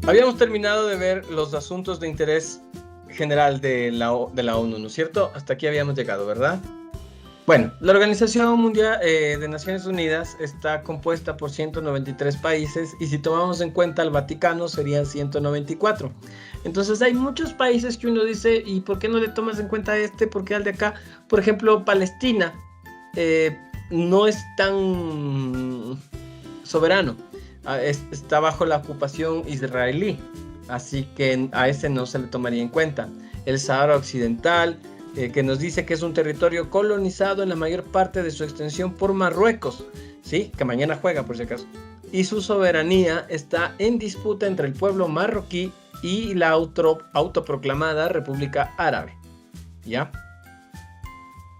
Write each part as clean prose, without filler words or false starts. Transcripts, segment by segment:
Habíamos terminado de ver los asuntos de interés general de la ONU, ¿no es cierto? Hasta aquí habíamos llegado, ¿verdad? Bueno, la Organización Mundial de Naciones Unidas está compuesta por 193 países y si tomamos en cuenta el Vaticano serían 194. Entonces hay muchos países que uno dice, ¿y por qué no le tomas en cuenta este? ¿Por qué al de acá? Por ejemplo, Palestina no es tan soberano, está bajo la ocupación israelí, así que a ese no se le tomaría en cuenta. El Sahara Occidental, que nos dice que es un territorio colonizado en la mayor parte de su extensión por Marruecos, ¿sí? Que mañana juega por si acaso. Y su soberanía está en disputa entre el pueblo marroquí y la autoproclamada República Árabe, ¿ya?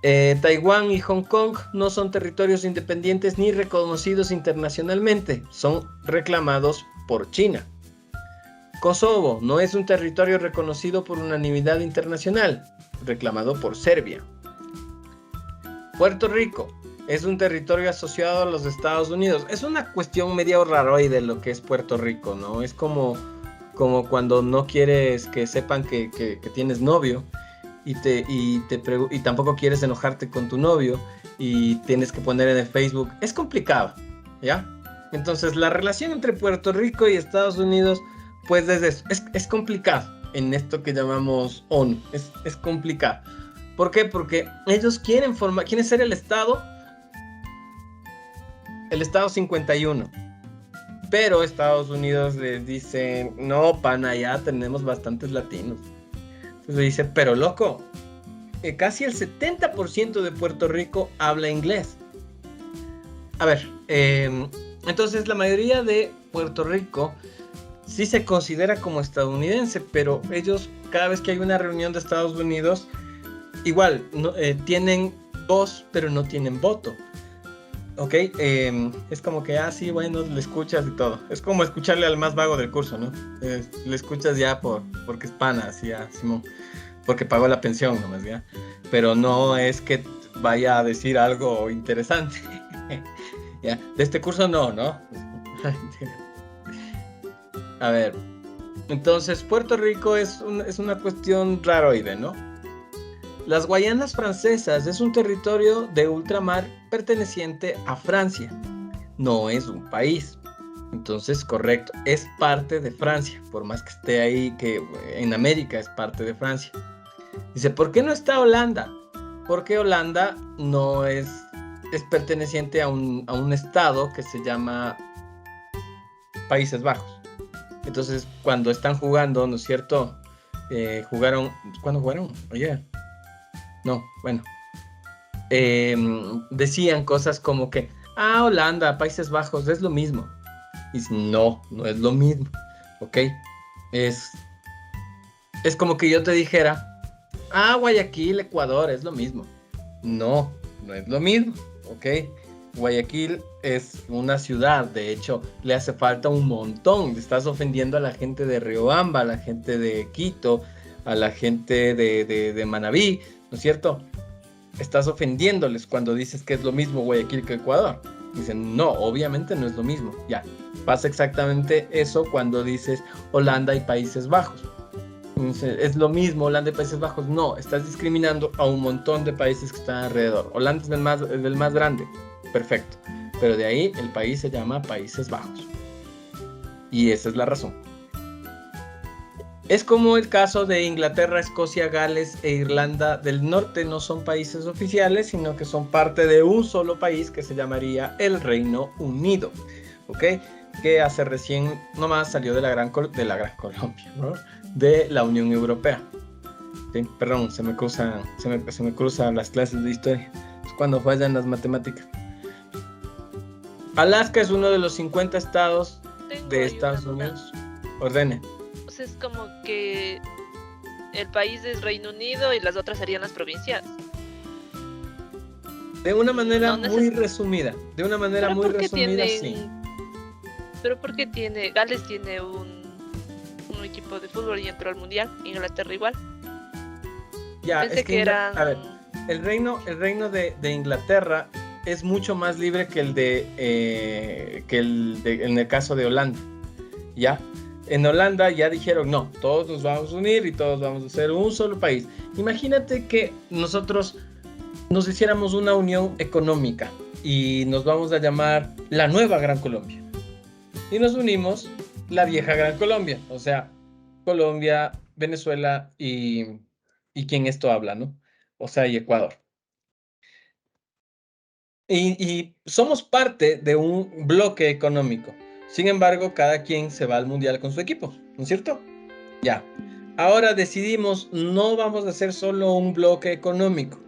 Taiwán y Hong Kong no son territorios independientes ni reconocidos internacionalmente, son reclamados por China. Kosovo no es un territorio reconocido por unanimidad internacional, reclamado por Serbia. Puerto Rico es un territorio asociado a los Estados Unidos. Es una cuestión medio raroide lo que es Puerto Rico, ¿no? Es como cuando no quieres que sepan que tienes novio y tampoco quieres enojarte con tu novio y tienes que poner en el Facebook. Es complicado, ¿ya? Entonces la relación entre Puerto Rico y Estados Unidos pues es complicado en esto que llamamos ONU, es complicado. ¿Por qué? Porque ellos quieren ser el Estado 51, pero Estados Unidos les dice, no, pana, ya tenemos bastantes latinos. Entonces dice, pero loco, casi el 70% de Puerto Rico habla inglés. A ver, entonces la mayoría de Puerto Rico sí se considera como estadounidense, pero ellos cada vez que hay una reunión de Estados Unidos, igual, tienen voz, pero no tienen voto. ¿Ok? Es como que, sí, bueno, le escuchas y todo. Es como escucharle al más vago del curso, ¿no? Le escuchas ya porque es pana, así ya, Simón, porque pagó la pensión nomás, ¿ya? Pero no es que vaya a decir algo interesante. ¿Ya? De este curso no, ¿no? A ver, entonces Puerto Rico es una cuestión raroide, ¿no? Las Guayanas Francesas es un territorio de ultramar perteneciente a Francia, no es un país. Entonces, correcto, es parte de Francia, por más que esté ahí, que en América es parte de Francia. Dice, ¿por qué no está Holanda? Porque Holanda no es perteneciente a un estado que se llama Países Bajos. Entonces, cuando están jugando, ¿no es cierto? ¿Cuándo jugaron? Oye, no, bueno. Decían cosas como que, Holanda, Países Bajos, es lo mismo. Y no es lo mismo, ¿ok? Es como que yo te dijera, Guayaquil, Ecuador, es lo mismo. No es lo mismo, ¿ok? Guayaquil es una ciudad, de hecho, le hace falta un montón. Le estás ofendiendo a la gente de Riobamba, a la gente de Quito, a la gente de Manabí, ¿no es cierto? Estás ofendiéndoles cuando dices que es lo mismo Guayaquil que Ecuador. Dicen, no, obviamente no es lo mismo. Ya, pasa exactamente eso cuando dices Holanda y Países Bajos. Es lo mismo Holanda y Países Bajos. No, estás discriminando a un montón de países que están alrededor. Holanda es el más grande. Perfecto, pero de ahí el país se llama Países Bajos y esa es la razón. Es como el caso de Inglaterra, Escocia, Gales e Irlanda del Norte. No son países oficiales, sino que son parte de un solo país que se llamaría el Reino Unido, ¿ok? Que hace recién nomás salió de la Gran Colombia, ¿no? De la Unión Europea. ¿Sí? Perdón, se me cruzan las clases de historia. Es cuando fallan las matemáticas. Alaska es uno de los 50 estados de Estados Unidos. Ordene. Pues es como que el país es Reino Unido y las otras serían las provincias. De una manera muy resumida. De una manera muy resumida, sí. Pero ¿por qué Gales tiene un equipo de fútbol y entró al mundial? Inglaterra igual. Ya, pensé que eran... A ver, el reino de Inglaterra es mucho más libre que en el caso de Holanda, ¿ya? En Holanda ya dijeron, no, todos nos vamos a unir y todos vamos a ser un solo país. Imagínate que nosotros nos hiciéramos una unión económica y nos vamos a llamar la Nueva Gran Colombia. Y nos unimos la Vieja Gran Colombia, o sea, Colombia, Venezuela y quien esto habla, ¿no? O sea, y Ecuador. Y somos parte de un bloque económico. Sin embargo, cada quien se va al mundial con su equipo, ¿no es cierto? Ya. Ahora decidimos, no vamos a hacer solo un bloque económico.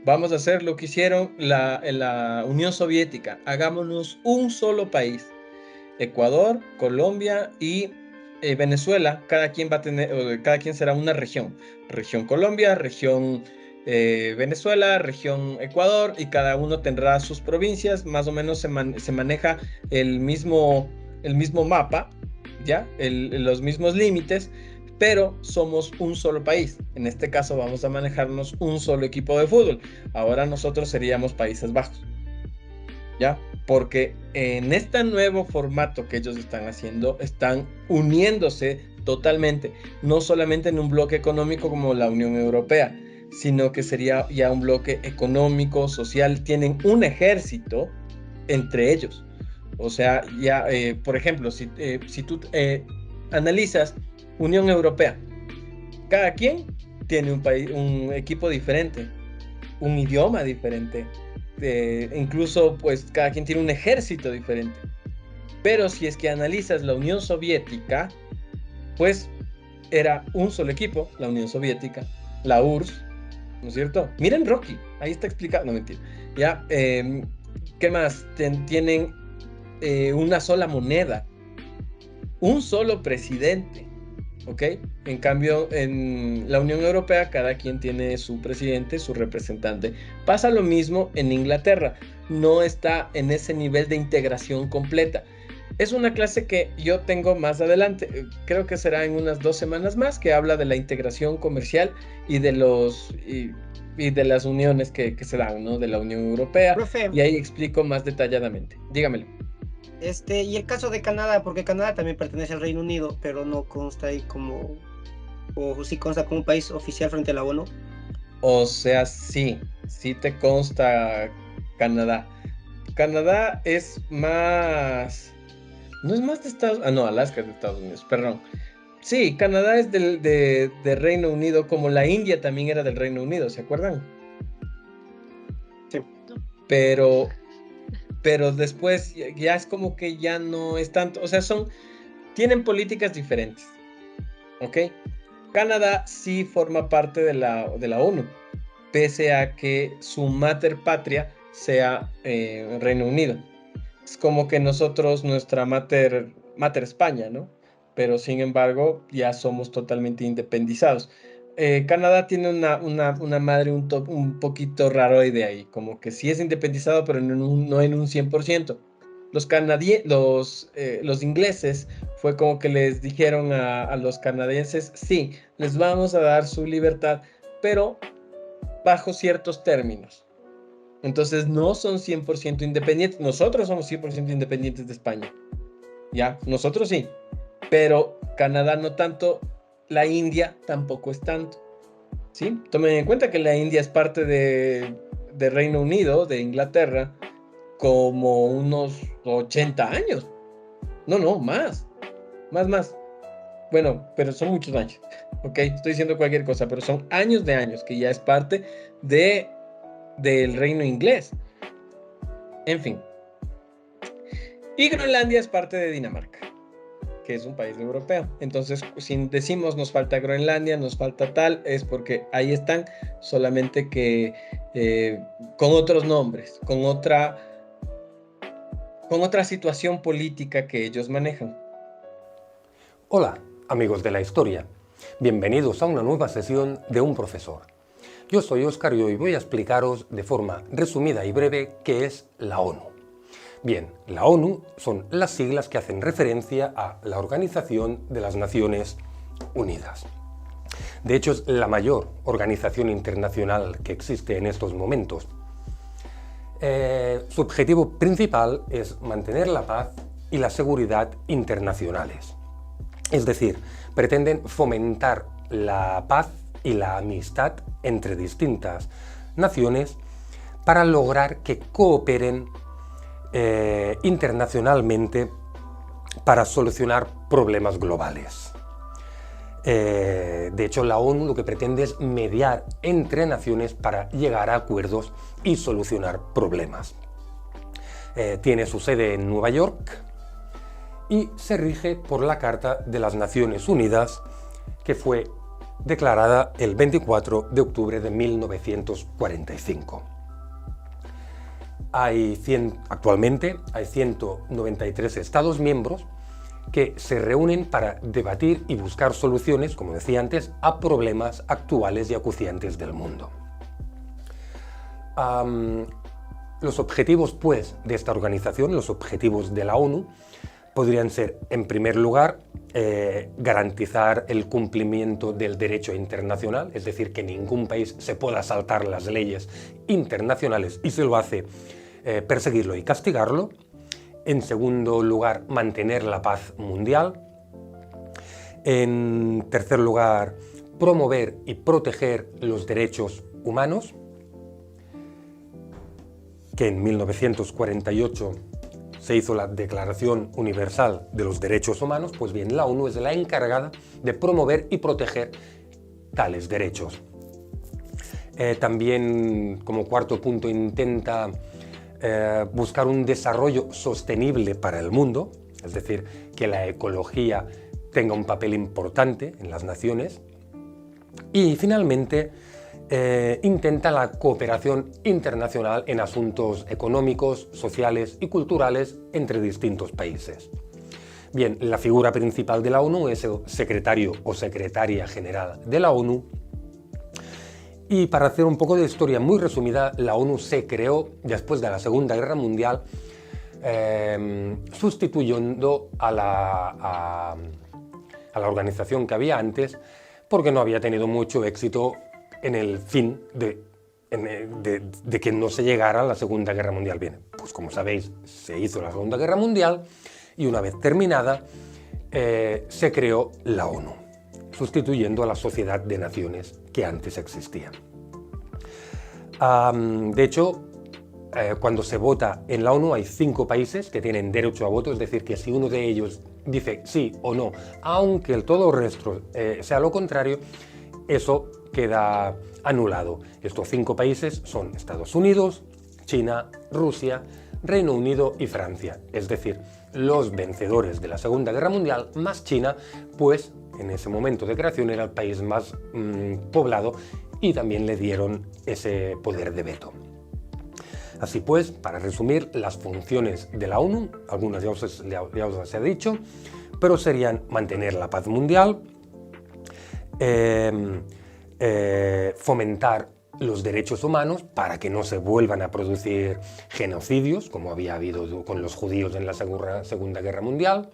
Vamos a hacer lo que hicieron la Unión Soviética. Hagámonos un solo país. Ecuador, Colombia y Venezuela. Cada quien va a tener, cada quien será una región. Región Colombia, región Venezuela, región Ecuador, y cada uno tendrá sus provincias. Más o menos se maneja el mismo mapa, ¿ya? Los mismos límites, pero somos un solo país. En este caso vamos a manejarnos un solo equipo de fútbol. Ahora nosotros seríamos Países Bajos, ¿ya? Porque en este nuevo formato que ellos están haciendo, están uniéndose totalmente, no solamente en un bloque económico como la Unión Europea, sino que sería ya un bloque económico, social. Tienen un ejército entre ellos. O sea, ya, por ejemplo, si tú analizas Unión Europea, cada quien tiene un equipo diferente, un idioma diferente, incluso pues cada quien tiene un ejército diferente. Pero si es que analizas la Unión Soviética, pues era un solo equipo, la Unión Soviética, la URSS, ¿no es cierto? Miren Rocky, ahí está explicado, no mentira. Ya, ¿qué más? Tienen una sola moneda, un solo presidente, ¿ok? En cambio, en la Unión Europea, cada quien tiene su presidente, su representante. Pasa lo mismo en Inglaterra, no está en ese nivel de integración completa. Es una clase que yo tengo más adelante, creo que será en unas 2 semanas más, que habla de la integración comercial y de de las uniones que se dan, ¿no? De la Unión Europea. Profe, Y ahí explico más detalladamente. Dígamelo. y el caso de Canadá, porque Canadá también pertenece al Reino Unido, pero no consta ahí o sí consta como un país oficial frente a la ONU. O sea, sí te consta Canadá. Canadá es más... No es más de Estados... Ah, no, Alaska es de Estados Unidos, perdón. Sí, Canadá es de Reino Unido, como la India también era del Reino Unido, ¿se acuerdan? Sí. Pero después ya es como que ya no es tanto, o sea, tienen políticas diferentes, ¿ok? Canadá sí forma parte de la ONU, pese a que su mater patria sea Reino Unido. Es como que nosotros, nuestra mater España, ¿no? Pero sin embargo, ya somos totalmente independizados. Canadá tiene una madre un poquito raroide ahí, como que sí es independizado, pero no en un 100%. Los ingleses fue como que les dijeron a los canadienses, sí, les vamos a dar su libertad, pero bajo ciertos términos. Entonces no son 100% independientes. Nosotros somos 100% independientes de España. Ya, nosotros sí. Pero Canadá no tanto. La India tampoco es tanto. ¿Sí? Tomen en cuenta que la India es parte de Reino Unido, de Inglaterra, como unos 80 años. No, más. Más. Bueno, pero son muchos años. Ok, estoy diciendo cualquier cosa, pero son años de años que ya es parte del reino inglés. En fin. Y Groenlandia es parte de Dinamarca, que es un país europeo. Entonces, si decimos nos falta Groenlandia, nos falta tal, es porque ahí están, solamente que con otros nombres, con otra situación política que ellos manejan. Hola, amigos de la historia. Bienvenidos a una nueva sesión de Un Profesor. Yo soy Óscar y hoy voy a explicaros de forma resumida y breve qué es la ONU. Bien, la ONU son las siglas que hacen referencia a la Organización de las Naciones Unidas. De hecho, es la mayor organización internacional que existe en estos momentos. Su objetivo principal es mantener la paz y la seguridad internacionales. Es decir, pretenden fomentar la paz y la amistad entre distintas naciones para lograr que cooperen internacionalmente para solucionar problemas globales. De hecho, la ONU lo que pretende es mediar entre naciones para llegar a acuerdos y solucionar problemas. Tiene su sede en Nueva York y se rige por la Carta de las Naciones Unidas, que fue declarada el 24 de octubre de 1945. Actualmente hay 193 Estados miembros que se reúnen para debatir y buscar soluciones, como decía antes, a problemas actuales y acuciantes del mundo. Los objetivos, pues, de esta organización, los objetivos de la ONU, podrían ser, en primer lugar, garantizar el cumplimiento del derecho internacional, es decir, que ningún país se pueda saltar las leyes internacionales y si lo hace, perseguirlo y castigarlo. En segundo lugar, mantener la paz mundial. En tercer lugar, promover y proteger los derechos humanos, que en 1948 se hizo la Declaración Universal de los Derechos Humanos. Pues bien, la ONU es la encargada de promover y proteger tales derechos. También, como cuarto punto, intenta buscar un desarrollo sostenible para el mundo, es decir, que la ecología tenga un papel importante en las naciones. Y finalmente, intenta la cooperación internacional en asuntos económicos, sociales y culturales entre distintos países. Bien, la figura principal de la ONU es el secretario o secretaria general de la ONU. Y para hacer un poco de historia muy resumida, la ONU se creó después de la Segunda Guerra Mundial, sustituyendo a la organización que había antes, porque no había tenido mucho éxito en el fin de que no se llegara a la Segunda Guerra Mundial. Bien, pues como sabéis, se hizo la Segunda Guerra Mundial y una vez terminada se creó la ONU, sustituyendo a la Sociedad de Naciones que antes existía. De hecho, cuando se vota en la ONU hay 5 países que tienen derecho a voto, es decir, que si uno de ellos dice sí o no, aunque todo el resto sea lo contrario, eso queda anulado. Estos 5 países son Estados Unidos, China, Rusia, Reino Unido y Francia. Es decir, los vencedores de la Segunda Guerra Mundial más China, pues en ese momento de creación era el país más poblado y también le dieron ese poder de veto. Así pues, para resumir, las funciones de la ONU, algunas ya os he dicho, pero serían mantener la paz mundial, fomentar los derechos humanos para que no se vuelvan a producir genocidios, como había habido con los judíos en la Segunda Guerra Mundial.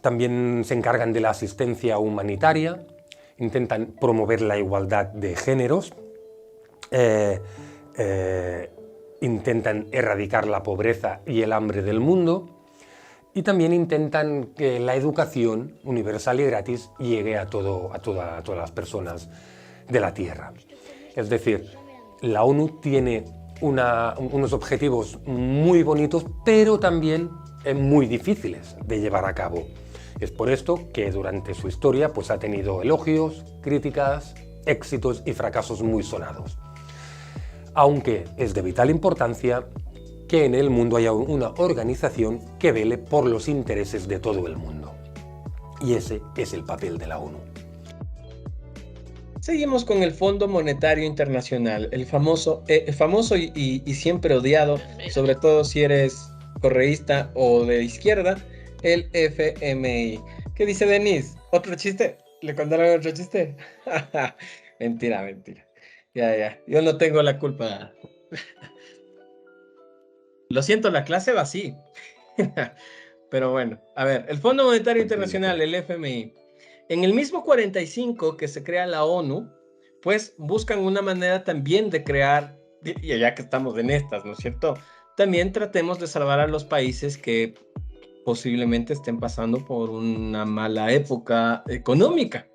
También se encargan de la asistencia humanitaria, intentan promover la igualdad de géneros, intentan erradicar la pobreza y el hambre del mundo, y también intentan que la educación universal y gratis llegue a todas las personas de la Tierra. Es decir, la ONU tiene unos objetivos muy bonitos, pero también muy difíciles de llevar a cabo. Es por esto que durante su historia pues, ha tenido elogios, críticas, éxitos y fracasos muy sonados. Aunque es de vital importancia que en el mundo haya una organización que vele por los intereses de todo el mundo. Y ese es el papel de la ONU. Seguimos con el Fondo Monetario Internacional, el famoso y siempre odiado, sobre todo si eres correísta o de izquierda, el FMI. ¿Qué dice Denise? ¿Otro chiste? ¿Le contaron otro chiste? Mentira. Ya. Yo no tengo la culpa. Lo siento, la clase va así. Pero bueno, a ver, el Fondo Monetario Internacional, el FMI. En el mismo 45 que se crea la ONU, pues buscan una manera también de crear, y ya que estamos en estas, ¿no es cierto? También tratemos de salvar a los países que posiblemente estén pasando por una mala época económica.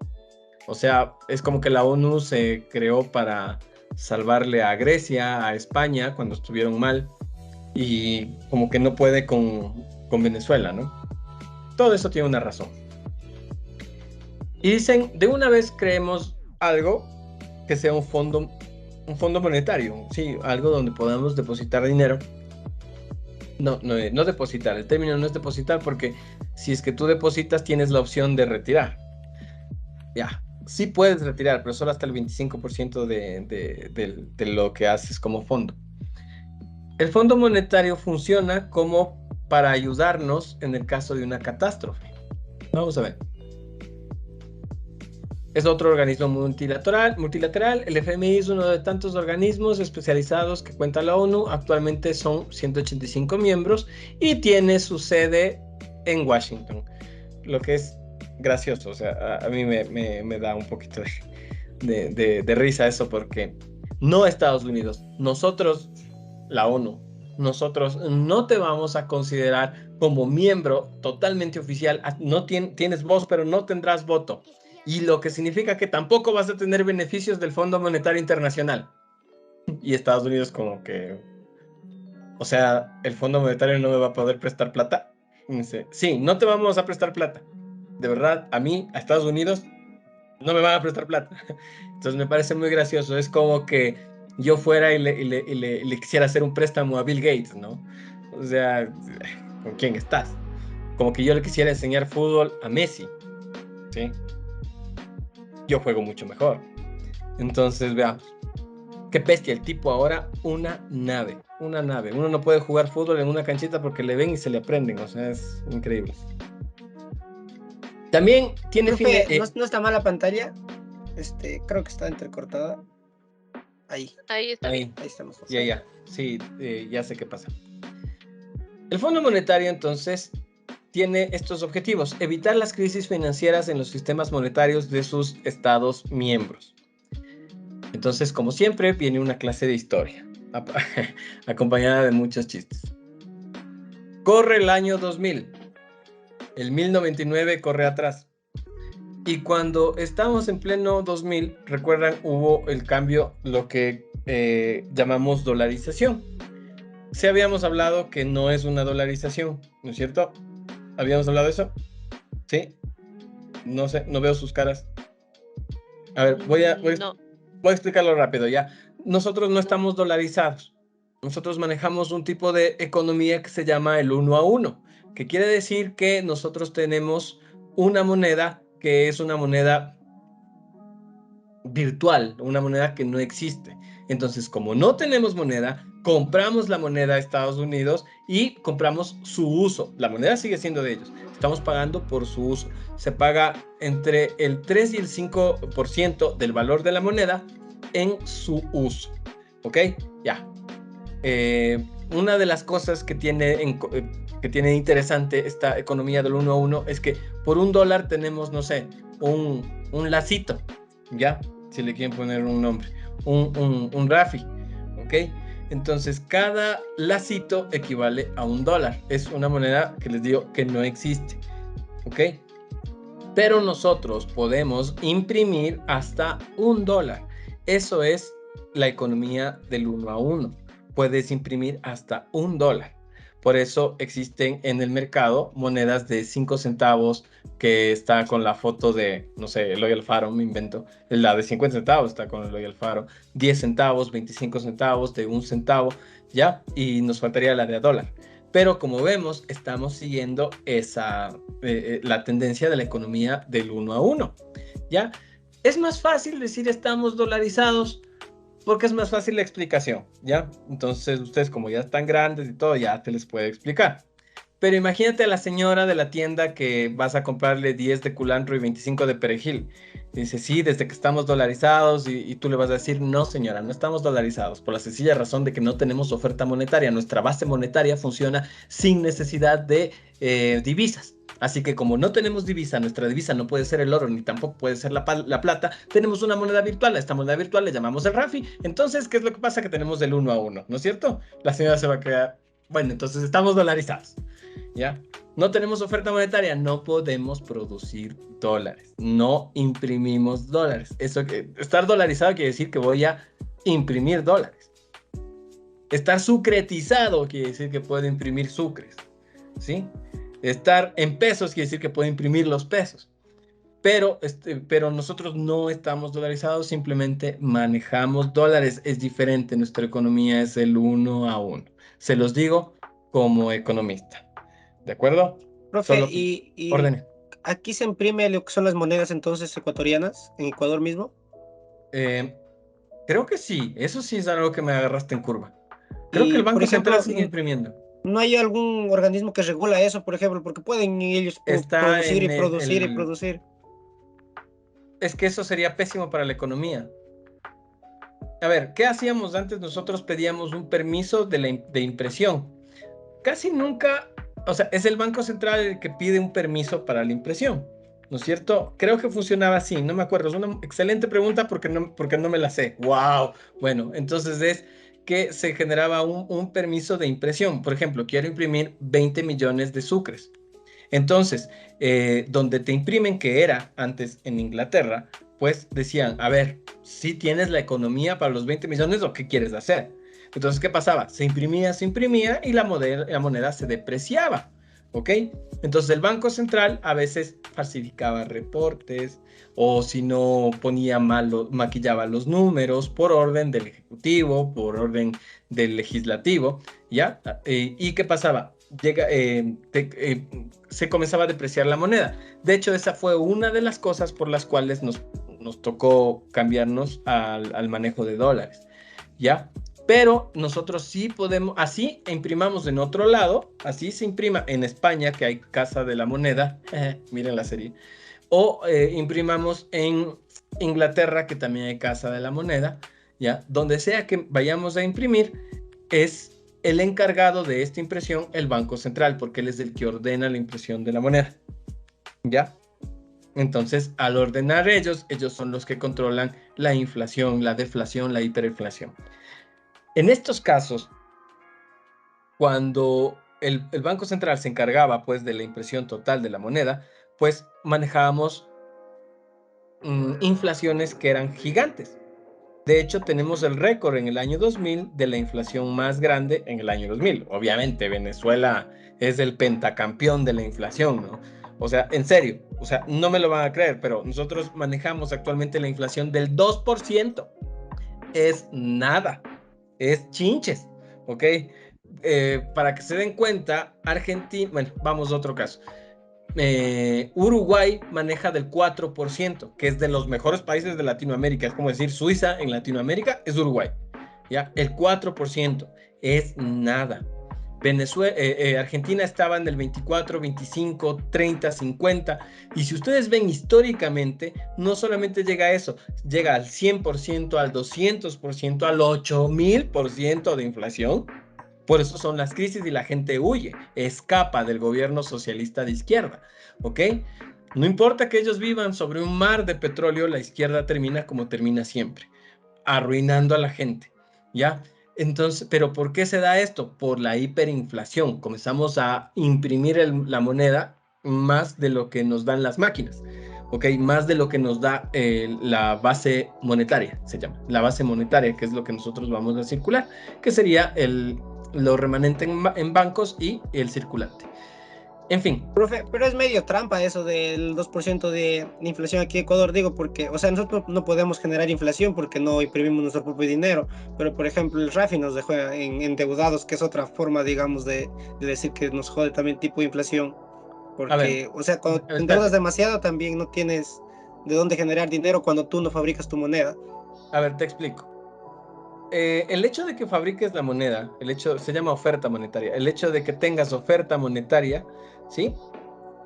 O sea, es como que la ONU se creó para salvarle a Grecia, a España, cuando estuvieron mal, y como que no puede con Venezuela, ¿no? Todo eso tiene una razón. Y dicen, de una vez creemos algo que sea un fondo monetario, sí, algo donde podamos depositar dinero. No depositar, el término no es depositar, porque si es que tú depositas tienes la opción de retirar. Ya, sí puedes retirar, pero solo hasta el 25% de lo que haces como fondo. El Fondo Monetario funciona como para ayudarnos en el caso de una catástrofe. Vamos a ver. Es otro organismo multilateral. El FMI es uno de tantos organismos especializados que cuenta la ONU. Actualmente son 185 miembros y tiene su sede en Washington. Lo que es gracioso, o sea, a mí me da un poquito de risa eso, porque no Estados Unidos, nosotros, la ONU, nosotros no te vamos a considerar como miembro totalmente oficial. No tienes voz, pero no tendrás voto. Y lo que significa que tampoco vas a tener beneficios del Fondo Monetario Internacional. Y Estados Unidos como que, o sea, el Fondo Monetario no me va a poder prestar plata. Y dice, sí, no te vamos a prestar plata. De verdad, a mí, a Estados Unidos, no me van a prestar plata. Entonces me parece muy gracioso. Es como que yo fuera y le quisiera hacer un préstamo a Bill Gates, ¿no? O sea, ¿con quién estás? Como que yo le quisiera enseñar fútbol a Messi, ¿sí? Yo juego mucho mejor. Entonces, veamos. Qué bestia, el tipo ahora, una nave. Uno no puede jugar fútbol en una canchita porque le ven y se le aprenden. O sea, es increíble. También tiene Profe, no está mal la pantalla. Creo que está entrecortada. Ahí está bien. Ahí estamos. Ya. Sí, ya sé qué pasa. El Fondo Monetario, entonces, tiene estos objetivos: evitar las crisis financieras en los sistemas monetarios de sus estados miembros. Entonces, como siempre, viene una clase de historia, acompañada de muchos chistes. Corre el año 2000. El 1099 corre atrás. Y cuando estamos en pleno 2000, recuerdan, hubo el cambio, lo que llamamos dolarización. Sí habíamos hablado que no es una dolarización, ¿no es cierto? ¿Habíamos hablado de eso? ¿Sí? No sé, no veo sus caras. A ver, voy a explicarlo rápido ya. Nosotros no estamos dolarizados. Nosotros manejamos un tipo de economía que se llama el 1 a 1, que quiere decir que nosotros tenemos una moneda que es una moneda virtual, una moneda que no existe. Entonces, como no tenemos moneda, compramos la moneda de Estados Unidos y compramos su uso. La moneda sigue siendo de ellos. Estamos pagando por su uso. Se paga entre el 3 y el 5% del valor de la moneda en su uso. ¿Ok? Ya. Una de las cosas que tiene interesante esta economía del 1 a 1 es que por $1 tenemos, no sé, un lacito, ¿ya? Si le quieren poner un nombre, un Rafi, ¿ok? Entonces, cada lacito equivale a $1. Es una moneda que les digo que no existe, ¿ok? Pero nosotros podemos imprimir hasta $1. Eso es la economía del 1 a 1. Puedes imprimir hasta $1. Por eso existen en el mercado monedas de 5 centavos que está con la foto de, no sé, Eloy Alfaro, me invento. La de 50 centavos está con Eloy Alfaro. 10 centavos, 25 centavos, de 1 centavo, ¿ya? Y nos faltaría la de $1. Pero como vemos, estamos siguiendo la tendencia de la economía del 1 a 1, ¿ya? Es más fácil decir estamos dolarizados porque es más fácil la explicación, ¿ya? Entonces, ustedes como ya están grandes y todo, ya te les puede explicar. Pero imagínate a la señora de la tienda que vas a comprarle 10 de culantro y 25 de perejil. Dice, sí, desde que estamos dolarizados, y tú le vas a decir, no señora, no estamos dolarizados, por la sencilla razón de que no tenemos oferta monetaria. Nuestra base monetaria funciona sin necesidad de divisas. Así que como no tenemos divisa, nuestra divisa no puede ser el oro, ni tampoco puede ser la plata, tenemos una moneda virtual. A esta moneda virtual le llamamos el Rafi. Entonces, ¿qué es lo que pasa? Que tenemos del 1 a 1, ¿no es cierto? La señora se va a quedar, bueno, entonces estamos dolarizados, ¿ya? No tenemos oferta monetaria, no podemos producir dólares, no imprimimos dólares. Eso que estar dolarizado quiere decir que voy a imprimir dólares. Estar sucretizado quiere decir que puedo imprimir sucres, ¿sí? Estar en pesos quiere decir que puedo imprimir los pesos. Pero nosotros no estamos dolarizados, simplemente manejamos dólares. Es diferente, nuestra economía es el 1 a 1. Se los digo como economista. ¿De acuerdo? Profe, Solo órdenes. aquí se imprime lo que son las monedas entonces ecuatorianas, en Ecuador mismo. Creo que sí, eso sí es algo que me agarraste en curva. Creo que el Y, por Banco ejemplo, Central sigue imprimiendo. ¿no hay algún organismo que regula eso, por ejemplo? Porque pueden ellos Está producir y en producir y producir. Es que eso sería pésimo para la economía. A ver, ¿qué hacíamos antes? Nosotros pedíamos un permiso de impresión. Casi nunca, o sea, es el Banco Central el que pide un permiso para la impresión, ¿no es cierto? Creo que funcionaba así, no me acuerdo. Es una excelente pregunta porque no me la sé. ¡Wow! Bueno, entonces es que se generaba un permiso de impresión. Por ejemplo, quiero imprimir 20 millones de sucres. Entonces, donde te imprimen, que era antes en Inglaterra, pues decían, a ver, si tienes la economía para los 20 millones o qué quieres hacer. Entonces, ¿qué pasaba? Se imprimía y la moneda se depreciaba, ¿ok? Entonces, el Banco Central a veces falsificaba reportes o si no ponía mal, maquillaba los números por orden del Ejecutivo, por orden del Legislativo, ¿ya? ¿Y qué pasaba? Se comenzaba a depreciar la moneda. De hecho, esa fue una de las cosas por las cuales nos tocó cambiarnos al manejo de dólares, ¿ya? Pero nosotros sí podemos, así imprimamos en otro lado, así se imprima en España, que hay Casa de la Moneda, miren la serie, o imprimamos en Inglaterra, que también hay Casa de la Moneda, ¿ya? Donde sea que vayamos a imprimir, es el encargado de esta impresión el Banco Central, porque él es el que ordena la impresión de la moneda, ¿ya? Entonces, al ordenar ellos son los que controlan la inflación, la deflación, la hiperinflación. En estos casos, cuando el Banco Central se encargaba, pues, de la impresión total de la moneda, pues, manejábamos inflaciones que eran gigantes. De hecho, tenemos el récord en el año 2000 de la inflación más grande en el año 2000. Obviamente, Venezuela es el pentacampeón de la inflación, ¿no? O sea, en serio, o sea, no me lo van a creer, pero nosotros manejamos actualmente la inflación del 2%. Es nada, es chinches, ¿ok? Para que se den cuenta, Argentina, bueno, vamos a otro caso. Uruguay maneja del 4%, que es de los mejores países de Latinoamérica. Es como decir Suiza en Latinoamérica es Uruguay, ¿ya? El 4% es nada. Argentina estaba en el 24, 25, 30, 50. Y si ustedes ven históricamente, no solamente llega a eso, llega al 100%, al 200%, al 8000% de inflación. Por eso son las crisis y la gente huye, escapa del gobierno socialista de izquierda, ¿ok? No importa que ellos vivan sobre un mar de petróleo, la izquierda termina como termina siempre, arruinando a la gente, ¿ya? Entonces, ¿pero por qué se da esto? Por la hiperinflación. Comenzamos a imprimir la moneda más de lo que nos dan las máquinas, ¿ok? Más de lo que nos da la base monetaria, se llama. La base monetaria, que es lo que nosotros vamos a circular, que sería lo remanente en bancos y el circulante. En fin. Profe, pero es medio trampa eso del 2% de inflación aquí en Ecuador, digo, porque, o sea, nosotros no podemos generar inflación porque no imprimimos nuestro propio dinero, pero por ejemplo el RAFI nos dejó endeudados, que es otra forma, digamos, de decir que nos jode también tipo de inflación, porque, ver, o sea, cuando te endeudas demasiado también no tienes de dónde generar dinero cuando tú no fabricas tu moneda. A ver, te explico. El hecho de que fabriques la moneda, se llama oferta monetaria, el hecho de que tengas oferta monetaria, ¿sí?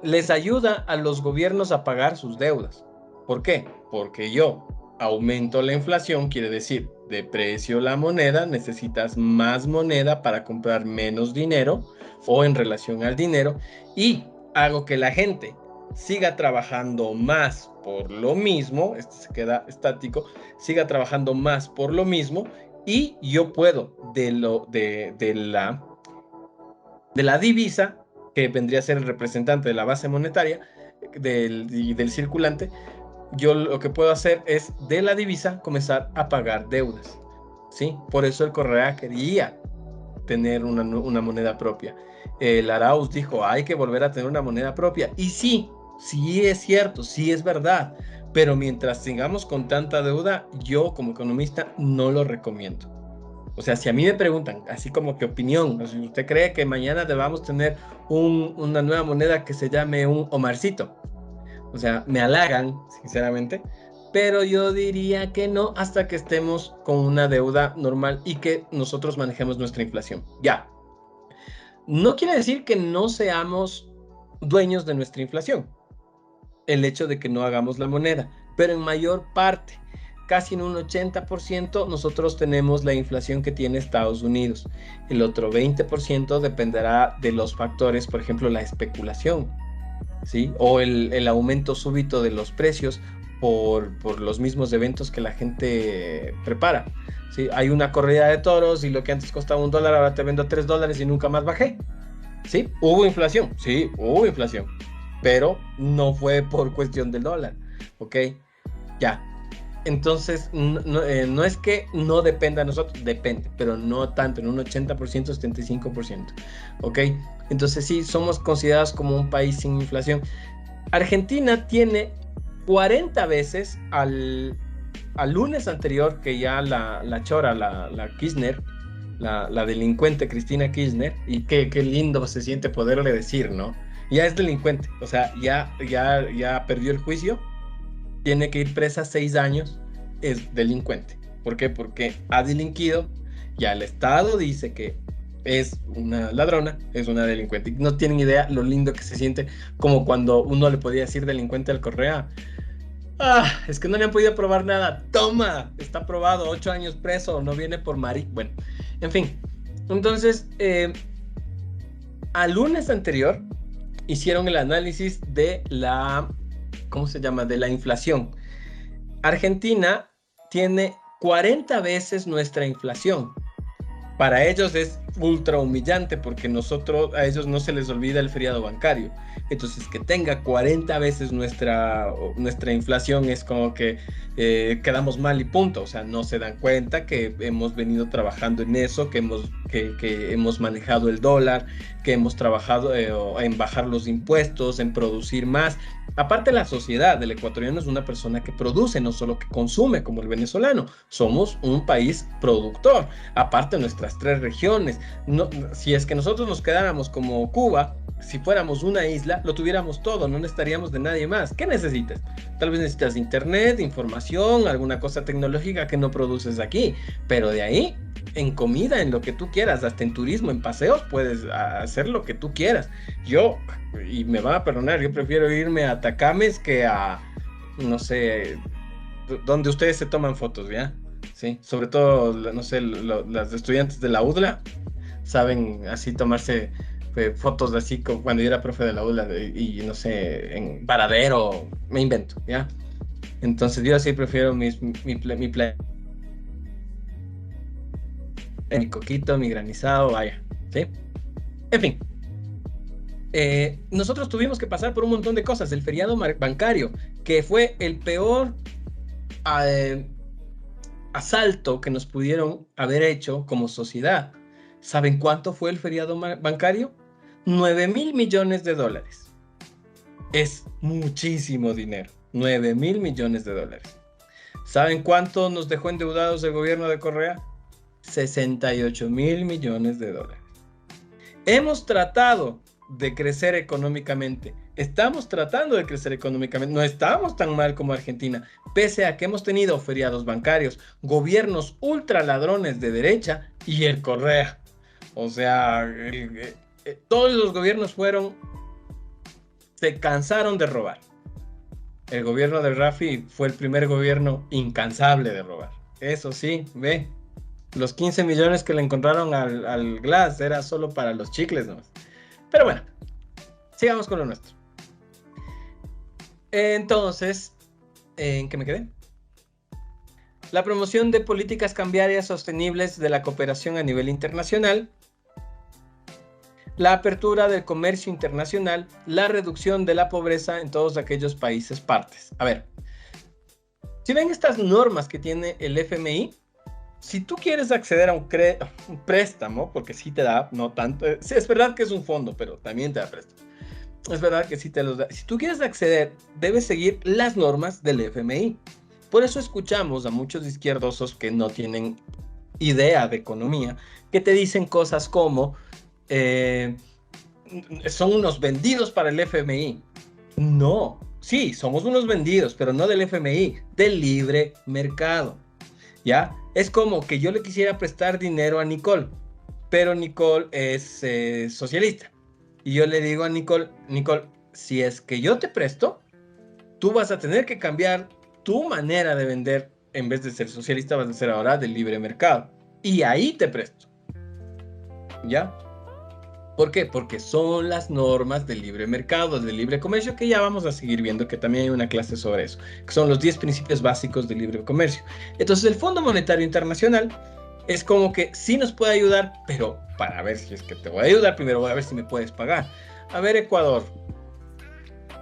Les ayuda a los gobiernos a pagar sus deudas. ¿Por qué? Porque yo aumento la inflación, quiere decir, deprecio la moneda, necesitas más moneda para comprar menos dinero o en relación al dinero y hago que la gente siga trabajando más por lo mismo, esto se queda estático, siga trabajando más por lo mismo y yo puedo de la divisa que vendría a ser el representante de la base monetaria y del circulante, yo lo que puedo hacer es de la divisa comenzar a pagar deudas, ¿sí? Por eso el Correa quería tener una moneda propia. El Arauz dijo, hay que volver a tener una moneda propia. Y sí es cierto, sí es verdad. Pero mientras sigamos con tanta deuda, yo como economista no lo recomiendo. O sea, si a mí me preguntan, así como que opinión, si usted cree que mañana debamos tener una nueva moneda que se llame un Omarcito, o sea, me halagan, sinceramente, pero yo diría que no hasta que estemos con una deuda normal y que nosotros manejemos nuestra inflación. Ya. No quiere decir que no seamos dueños de nuestra inflación, el hecho de que no hagamos la moneda, pero en mayor parte, casi en un 80%, nosotros tenemos la inflación que tiene Estados Unidos. El otro 20% dependerá de los factores, por ejemplo, la especulación, ¿sí? O el aumento súbito de los precios por los mismos eventos que la gente prepara, ¿sí? Hay una corrida de toros y lo que antes costaba $1, ahora te vendo $3 y nunca más bajé, ¿sí? Hubo inflación, sí, hubo inflación, pero no fue por cuestión del dólar, ¿ok? Ya. Entonces, no es que no dependa de nosotros, depende, pero no tanto, en un 80%, 75%, ¿ok? Entonces sí, somos considerados como un país sin inflación. Argentina tiene 40 veces al lunes anterior que ya la chora, la Kirchner, la delincuente Cristina Kirchner, y qué lindo se siente poderle decir, ¿no? Ya es delincuente, o sea, ya perdió el juicio, tiene que ir presa 6 años, es delincuente. ¿Por qué? Porque ha delinquido, ya el Estado dice que es una ladrona, es una delincuente. No tienen idea lo lindo que se siente, como cuando uno le podía decir delincuente al Correa. Es que no le han podido probar nada. Toma, está probado, 8 años preso, no viene por Bueno, en fin. Entonces, al lunes anterior hicieron el análisis de la, ¿cómo se llama? De la inflación. Argentina tiene 40 veces nuestra inflación. Para ellos es ultra humillante porque a ellos no se les olvida el feriado bancario. Entonces, que tenga 40 veces nuestra inflación es como que quedamos mal y punto. O sea, no se dan cuenta que hemos venido trabajando en eso, que hemos manejado el dólar, que hemos trabajado en bajar los impuestos, en producir más. Aparte, la sociedad del ecuatoriano es una persona que produce, no solo que consume como el venezolano. Somos un país productor. Aparte, nuestras 3 regiones. Si es que nosotros nos quedáramos como Cuba, si fuéramos una isla, lo tuviéramos todo, no necesitaríamos de nadie más. ¿Qué necesitas? Tal vez necesitas internet, información, alguna cosa tecnológica que no produces aquí. Pero de ahí, en comida, en lo que tú quieras, hasta en turismo, en paseos, puedes hacer lo que tú quieras. Yo, y me van a perdonar, yo prefiero irme a Atacames que a, no sé, donde ustedes se toman fotos, ¿ya? Sí, sobre todo, no sé, las estudiantes de la UDLA saben así tomarse fotos así como cuando yo era profe de la UDLA y no sé, en Varadero, me invento, ¿ya? Entonces yo así prefiero mi coquito, mi granizado, vaya, ¿sí? En fin. Nosotros tuvimos que pasar por un montón de cosas. El feriado bancario, que fue el peor asalto que nos pudieron haber hecho como sociedad. ¿Saben cuánto fue el feriado bancario? $9,000 millones. Es muchísimo dinero. $9,000 millones. ¿Saben cuánto nos dejó endeudados el gobierno de Correa? $68,000 millones. Hemos tratado de crecer económicamente. Estamos tratando de crecer económicamente. No estamos tan mal como Argentina, pese a que hemos tenido feriados bancarios, gobiernos ultra ladrones de derecha y el Correa. O sea, todos los gobiernos se cansaron de robar. El gobierno de Rafi fue el primer gobierno incansable de robar. Eso sí, ve. Los 15 millones que le encontraron al Glass era solo para los chicles, ¿no? Pero bueno, sigamos con lo nuestro. Entonces, ¿en qué me quedé? La promoción de políticas cambiarias sostenibles de la cooperación a nivel internacional. la apertura del comercio internacional, la reducción de la pobreza en todos aquellos países partes. A ver, si ven estas normas que tiene el FMI, si tú quieres acceder a un préstamo, porque sí te da, no tanto, sí, es verdad que es un fondo, pero también te da préstamo. Es verdad que sí te los da. Si tú quieres acceder, debes seguir las normas del FMI. Por eso escuchamos a muchos izquierdosos que no tienen idea de economía, que te dicen cosas como son unos vendidos para el FMI. No, sí, somos unos vendidos, pero no del FMI, del libre mercado. ¿Ya? Es como que yo le quisiera prestar dinero a Nicole, pero Nicole es socialista. Y yo le digo a Nicole, si es que yo te presto, tú vas a tener que cambiar tu manera de vender. En vez de ser socialista, vas a ser ahora del libre mercado. Y ahí te presto. ¿Ya? ¿Por qué? Porque son las normas del libre mercado, del libre comercio, que ya vamos a seguir viendo, que también hay una clase sobre eso, que son los 10 principios básicos del libre comercio. Entonces, el Fondo Monetario Internacional es como que sí nos puede ayudar, pero para ver si es que te voy a ayudar, primero voy a ver si me puedes pagar. A ver, Ecuador,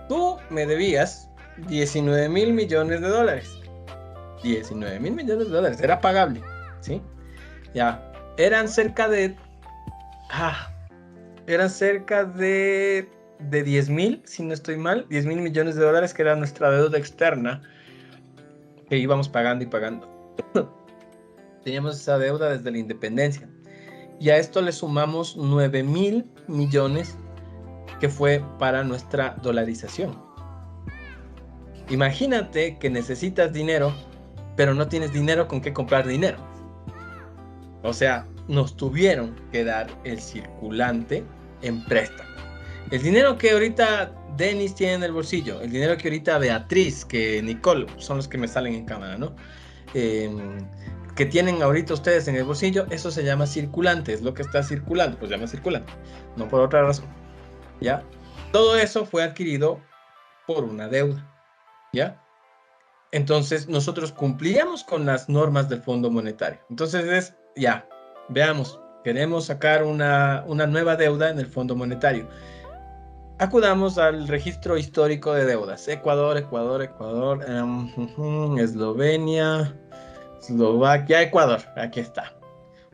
tú me debías 19 mil millones de dólares. 19 mil millones de dólares, era pagable, ¿sí? Ya, eran cerca de 10 mil, si no estoy mal, 10 mil millones de dólares, que era nuestra deuda externa, que íbamos pagando y pagando. Teníamos esa deuda desde la independencia. Y a esto le sumamos 9 mil millones, que fue para nuestra dolarización. Imagínate que necesitas dinero, pero no tienes dinero con qué comprar dinero. O sea, nos tuvieron que dar el circulante en préstamo. El dinero que ahorita Denis tiene en el bolsillo, el dinero que ahorita Beatriz, que Nicole, son los que me salen en cámara, ¿no? Que tienen ahorita ustedes en el bolsillo, eso se llama circulante, es lo que está circulando, pues se llama circulante, no por otra razón, ¿ya? Todo eso fue adquirido por una deuda, ¿ya? Entonces, nosotros cumplíamos con las normas del Fondo Monetario. Entonces, ya, veamos, queremos sacar una nueva deuda en el Fondo Monetario. Acudamos al registro histórico de deudas. Ecuador, Eslovenia, Eslovaquia, Ecuador, aquí está.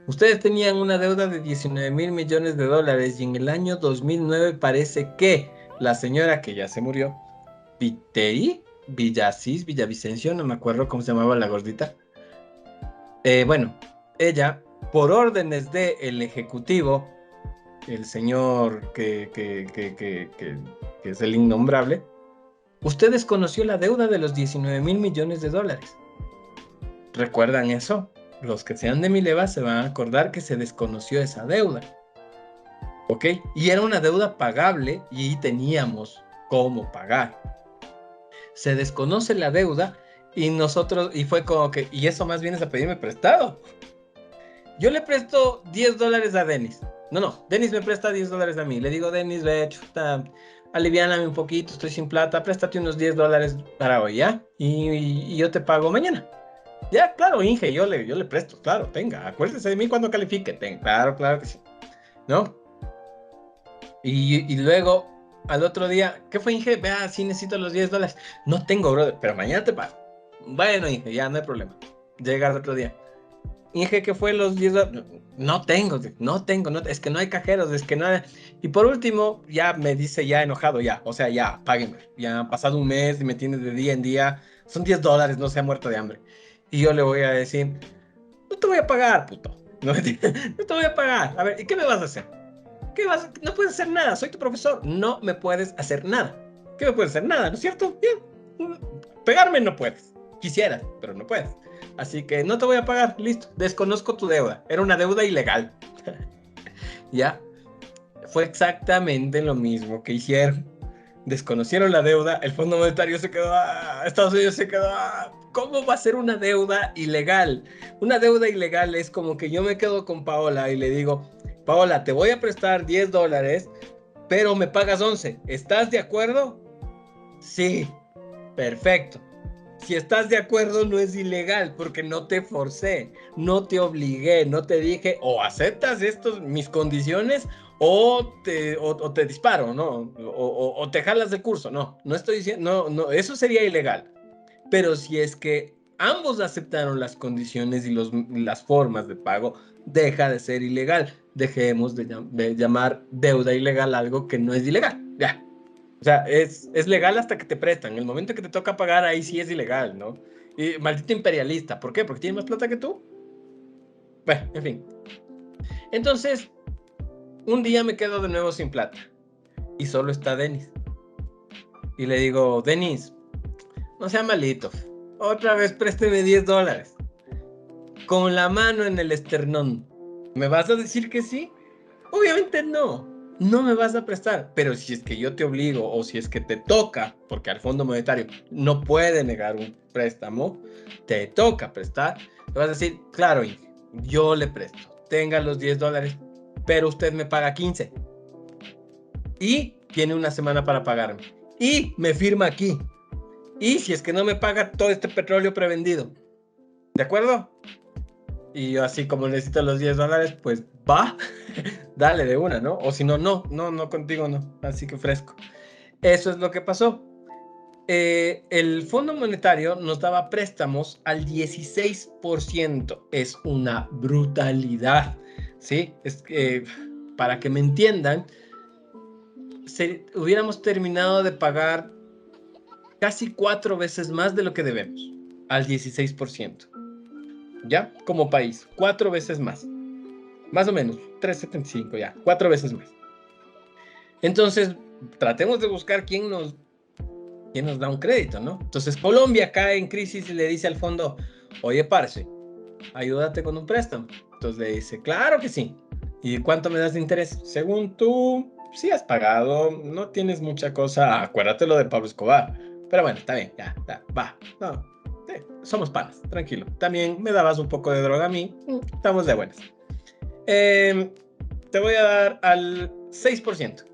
Ustedes tenían una deuda de 19 mil millones de dólares y en el año 2009 parece que la señora que ya se murió, Villavicencio, no me acuerdo cómo se llamaba la gordita. Bueno, ella, por órdenes del ejecutivo, el señor que es el innombrable, usted desconoció la deuda de los 19 mil millones de dólares. ¿Recuerdan eso? Los que sean de Mileva se van a acordar que se desconoció esa deuda. ¿Ok? Y era una deuda pagable y teníamos cómo pagar. Se desconoce la deuda y fue como que, y eso más bien es a pedirme prestado. Yo le presto 10 dólares a Denis. No, Denis me presta 10 dólares a mí. Le digo, Denis, ve, chuta, aliviáname un poquito, estoy sin plata, préstate unos 10 dólares para hoy, ¿ya? Y yo te pago mañana. Ya, claro, Inge, yo le presto, claro, tenga, acuérdese de mí cuando califique, claro que sí, ¿no? Y luego, al otro día, ¿qué fue, Inge? Vea, sí necesito los 10 dólares. No tengo, brother, pero mañana te pago. Bueno, Inge, ya no hay problema. Llega el otro día. Inge, ¿qué fue los 10 dólares? No tengo, es que no hay cajeros, es que no hay... Y por último, ya me dice, ya enojado, ya, o sea, ya, páguenme. Ya ha pasado un mes y me tienes de día en día, son 10 dólares, no se ha muerto de hambre. Y yo le voy a decir, no te voy a pagar, puto. No te voy a pagar. A ver, ¿y qué me vas a hacer? No puedes hacer nada, soy tu profesor. No me puedes hacer nada. ¿Qué me puedes hacer? Nada, ¿no es cierto? Bien. Pegarme no puedes. Quisieras, pero no puedes. Así que no te voy a pagar, listo. Desconozco tu deuda. Era una deuda ilegal. ¿Ya? Fue exactamente lo mismo que hicieron. Desconocieron la deuda, el Fondo Monetario se quedó, Estados Unidos se quedó, ¿cómo va a ser una deuda ilegal? Una deuda ilegal es como que yo me quedo con Paola y le digo, Paola, te voy a prestar 10 dólares, pero me pagas 11. ¿Estás de acuerdo? Sí, perfecto. Si estás de acuerdo, no es ilegal, porque no te forcé, no te obligué, no te dije, o aceptas mis condiciones, o te disparo, ¿no? O te jalas del curso, no estoy diciendo, no, eso sería ilegal. Pero si es que ambos aceptaron las condiciones y las formas de pago, deja de ser ilegal. Dejemos de llamar deuda ilegal algo que no es ilegal. Ya. O sea, es legal hasta que te prestan. El momento que te toca pagar, ahí sí es ilegal, ¿no? Y maldito imperialista. ¿Por qué? Porque tiene más plata que tú. Bueno, en fin. Entonces, un día me quedo de nuevo sin plata. Y solo está Denis. Y le digo, Denis, no sea malito. Otra vez présteme $10. Con la mano en el esternón. ¿Me vas a decir que sí? Obviamente no. No me vas a prestar. Pero si es que yo te obligo o si es que te toca, porque al Fondo Monetario no puede negar un préstamo, te toca prestar, le vas a decir, claro, yo le presto. Tenga los $10, pero usted me paga 15. Y tiene una semana para pagarme. Y me firma aquí. Y si es que no me paga todo este petróleo prevendido. ¿De acuerdo? Y yo así como necesito los $10, pues va, dale de una, ¿no? O si no, no, contigo no. Así que fresco. Eso es lo que pasó. El Fondo Monetario nos daba préstamos al 16%. Es una brutalidad, ¿sí? Para que me entiendan, hubiéramos terminado de pagar casi 4 veces más de lo que debemos, al 16%. ¿Ya? Como país, 4 veces más. Más o menos, 3.75 ya, 4 veces más. Entonces, tratemos de buscar quién nos da un crédito, ¿no? Entonces, Colombia cae en crisis y le dice al fondo, oye, parce, ayúdate con un préstamo. Entonces le dice, claro que sí. ¿Y cuánto me das de interés? Según tú, sí has pagado, no tienes mucha cosa, acuérdate lo de Pablo Escobar. Pero bueno, está bien, ya, va, no. Somos panas, tranquilo. También me dabas un poco de droga a mí. Estamos de buenas. Te voy a dar al 6%.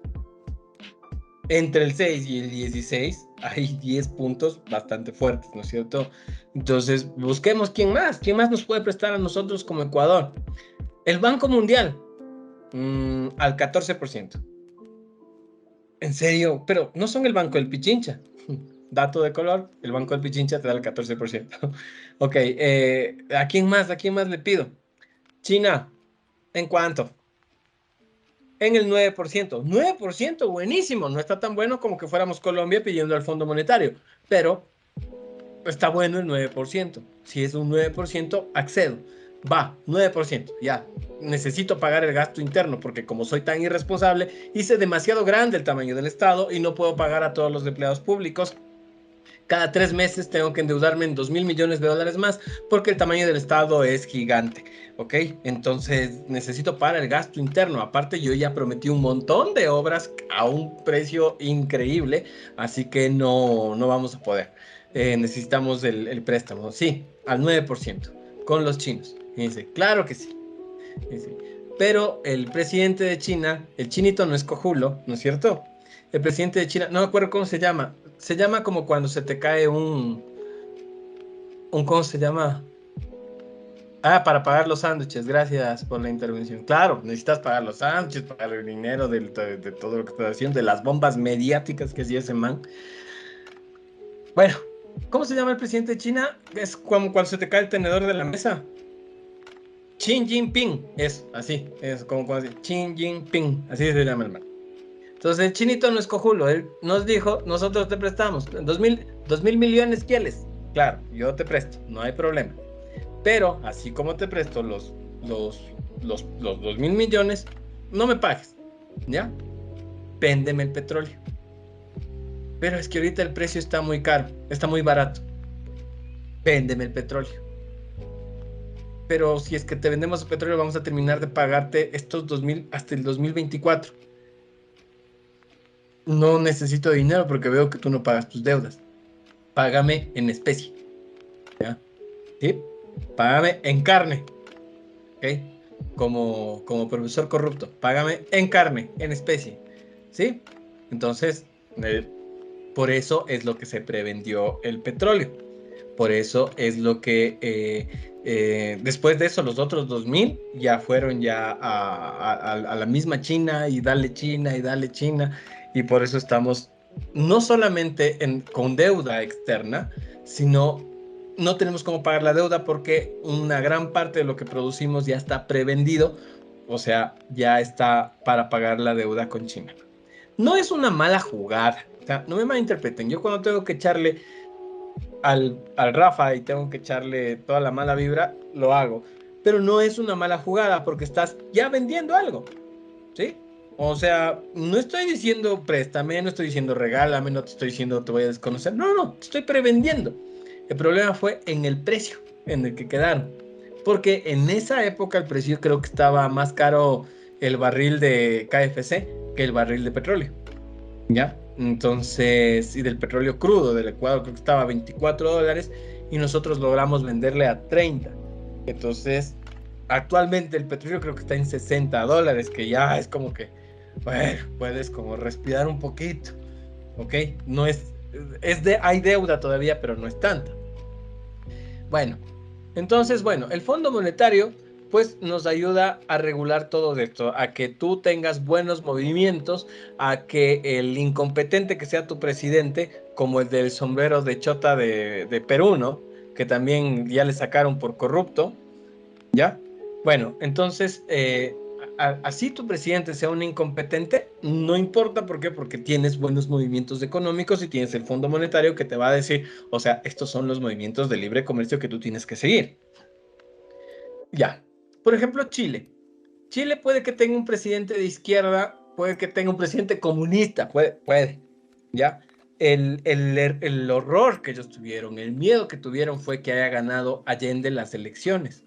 Entre el 6 y el 16 hay 10 puntos bastante fuertes, ¿no es cierto? Entonces, busquemos quién más nos puede prestar a nosotros como Ecuador. El Banco Mundial, al 14%. En serio, pero no son el Banco del Pichincha. Dato de color, el Banco del Pichincha te da el 14%. Ok, ¿a quién más le pido? China, ¿en cuánto? En el 9%. 9%, buenísimo. No está tan bueno como que fuéramos Colombia pidiendo al Fondo Monetario, pero está bueno el 9%. Si es un 9%, accedo. Va, 9%, ya. Necesito pagar el gasto interno porque como soy tan irresponsable, hice demasiado grande el tamaño del Estado y no puedo pagar a todos los empleados públicos. Cada 3 meses tengo que endeudarme en $2.000 millones más porque el tamaño del Estado es gigante, ¿ok? Entonces necesito pagar el gasto interno. Aparte, yo ya prometí un montón de obras a un precio increíble, así que no vamos a poder. Necesitamos el préstamo, sí, al 9%, con los chinos. Y dice, claro que sí. Dice, pero el presidente de China, el chinito no es cojulo, ¿no es cierto? El presidente de China, no me acuerdo cómo se llama. Se llama como cuando se te cae ¿cómo se llama? Para pagar los sándwiches. Gracias por la intervención. Claro, necesitas pagar los sándwiches, pagar el dinero de todo lo que estás haciendo, de las bombas mediáticas que hacía ese man. Bueno, ¿cómo se llama el presidente de China? Es como cuando se te cae el tenedor de la mesa. Xi Jinping, es así, es como cuando Xi Jinping, así se llama el man. Entonces el chinito no es cojulo, él nos dijo, nosotros te prestamos, 2.000 millones quieres, claro, yo te presto, no hay problema, pero así como te presto los 2.000 millones, no me pagues, ¿ya? Véndeme el petróleo. Pero es que ahorita el precio está muy caro, está muy barato, véndeme el petróleo. Pero si es que te vendemos el petróleo, vamos a terminar de pagarte estos 2.000 hasta el 2024. No necesito dinero porque veo que tú no pagas tus deudas. Págame en especie. ¿Ya? ¿Sí? Págame en carne. ¿Ok? Como profesor corrupto. Págame en carne, en especie. ¿Sí? Entonces, por eso es lo que se prevendió el petróleo. Por eso es lo que Después de eso, los otros 2000 ya fueron ya a la misma China y dale China y dale China. Y por eso estamos no solamente con deuda externa, sino no tenemos cómo pagar la deuda porque una gran parte de lo que producimos ya está prevendido, o sea, ya está para pagar la deuda con China. No es una mala jugada, o sea, no me malinterpreten. Yo cuando tengo que echarle al Rafa y tengo que echarle toda la mala vibra, lo hago. Pero no es una mala jugada porque estás ya vendiendo algo, ¿sí? O sea, no estoy diciendo préstame, no estoy diciendo regálame, no te estoy diciendo te voy a desconocer. No, no, te estoy prevendiendo. El problema fue en el precio en el que quedaron. Porque en esa época el precio creo que estaba más caro el barril de KFC que el barril de petróleo. ¿Ya? Entonces, y del petróleo crudo del Ecuador creo que estaba a $24 y nosotros logramos venderle a 30. Entonces, actualmente el petróleo creo que está en $60, que ya es como que, bueno, puedes como respirar un poquito, ¿ok? No hay deuda todavía, pero no es tanta. Bueno, entonces, bueno, el Fondo Monetario pues nos ayuda a regular todo esto, a que tú tengas buenos movimientos, a que el incompetente que sea tu presidente, como el del sombrero de chota de Perú, ¿no? Que también ya le sacaron por corrupto, ¿ya? Bueno, entonces, así tu presidente sea un incompetente, no importa, ¿por qué? Porque tienes buenos movimientos económicos y tienes el Fondo Monetario que te va a decir, o sea, estos son los movimientos de libre comercio que tú tienes que seguir. Ya. Por ejemplo, Chile. Chile puede que tenga un presidente de izquierda, puede que tenga un presidente comunista, puede, ¿ya? El horror que ellos tuvieron, el miedo que tuvieron fue que haya ganado Allende las elecciones.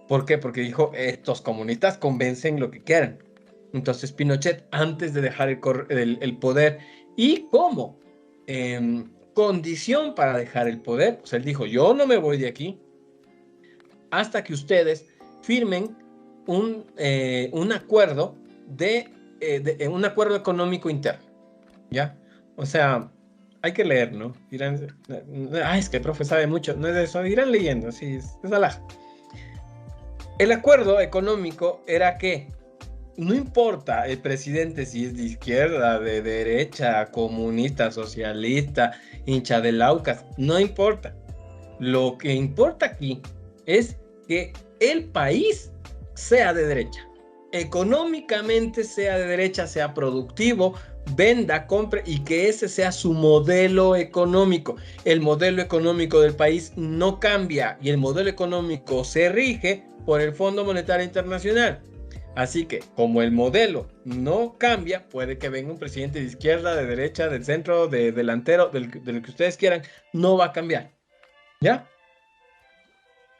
¿Por qué? Porque dijo, estos comunistas convencen lo que quieran. Entonces Pinochet, antes de dejar el poder, y como condición para dejar el poder, pues él dijo, yo no me voy de aquí hasta que ustedes firmen un acuerdo un acuerdo económico interno, ¿ya? O sea, hay que leer, ¿no? Es que el profe sabe mucho, no es de eso, irán leyendo, sí, es alaj. El acuerdo económico era que no importa el presidente si es de izquierda, de derecha, comunista, socialista, hincha del Aucas, no importa. Lo que importa aquí es que el país sea de derecha, económicamente sea de derecha, sea productivo, venda, compre y que ese sea su modelo económico. El modelo económico del país no cambia y el modelo económico se rige por el Fondo Monetario Internacional. Así que, como el modelo no cambia, puede que venga un presidente de izquierda, de derecha, del centro, de delantero, del que ustedes quieran, no va a cambiar. ¿Ya?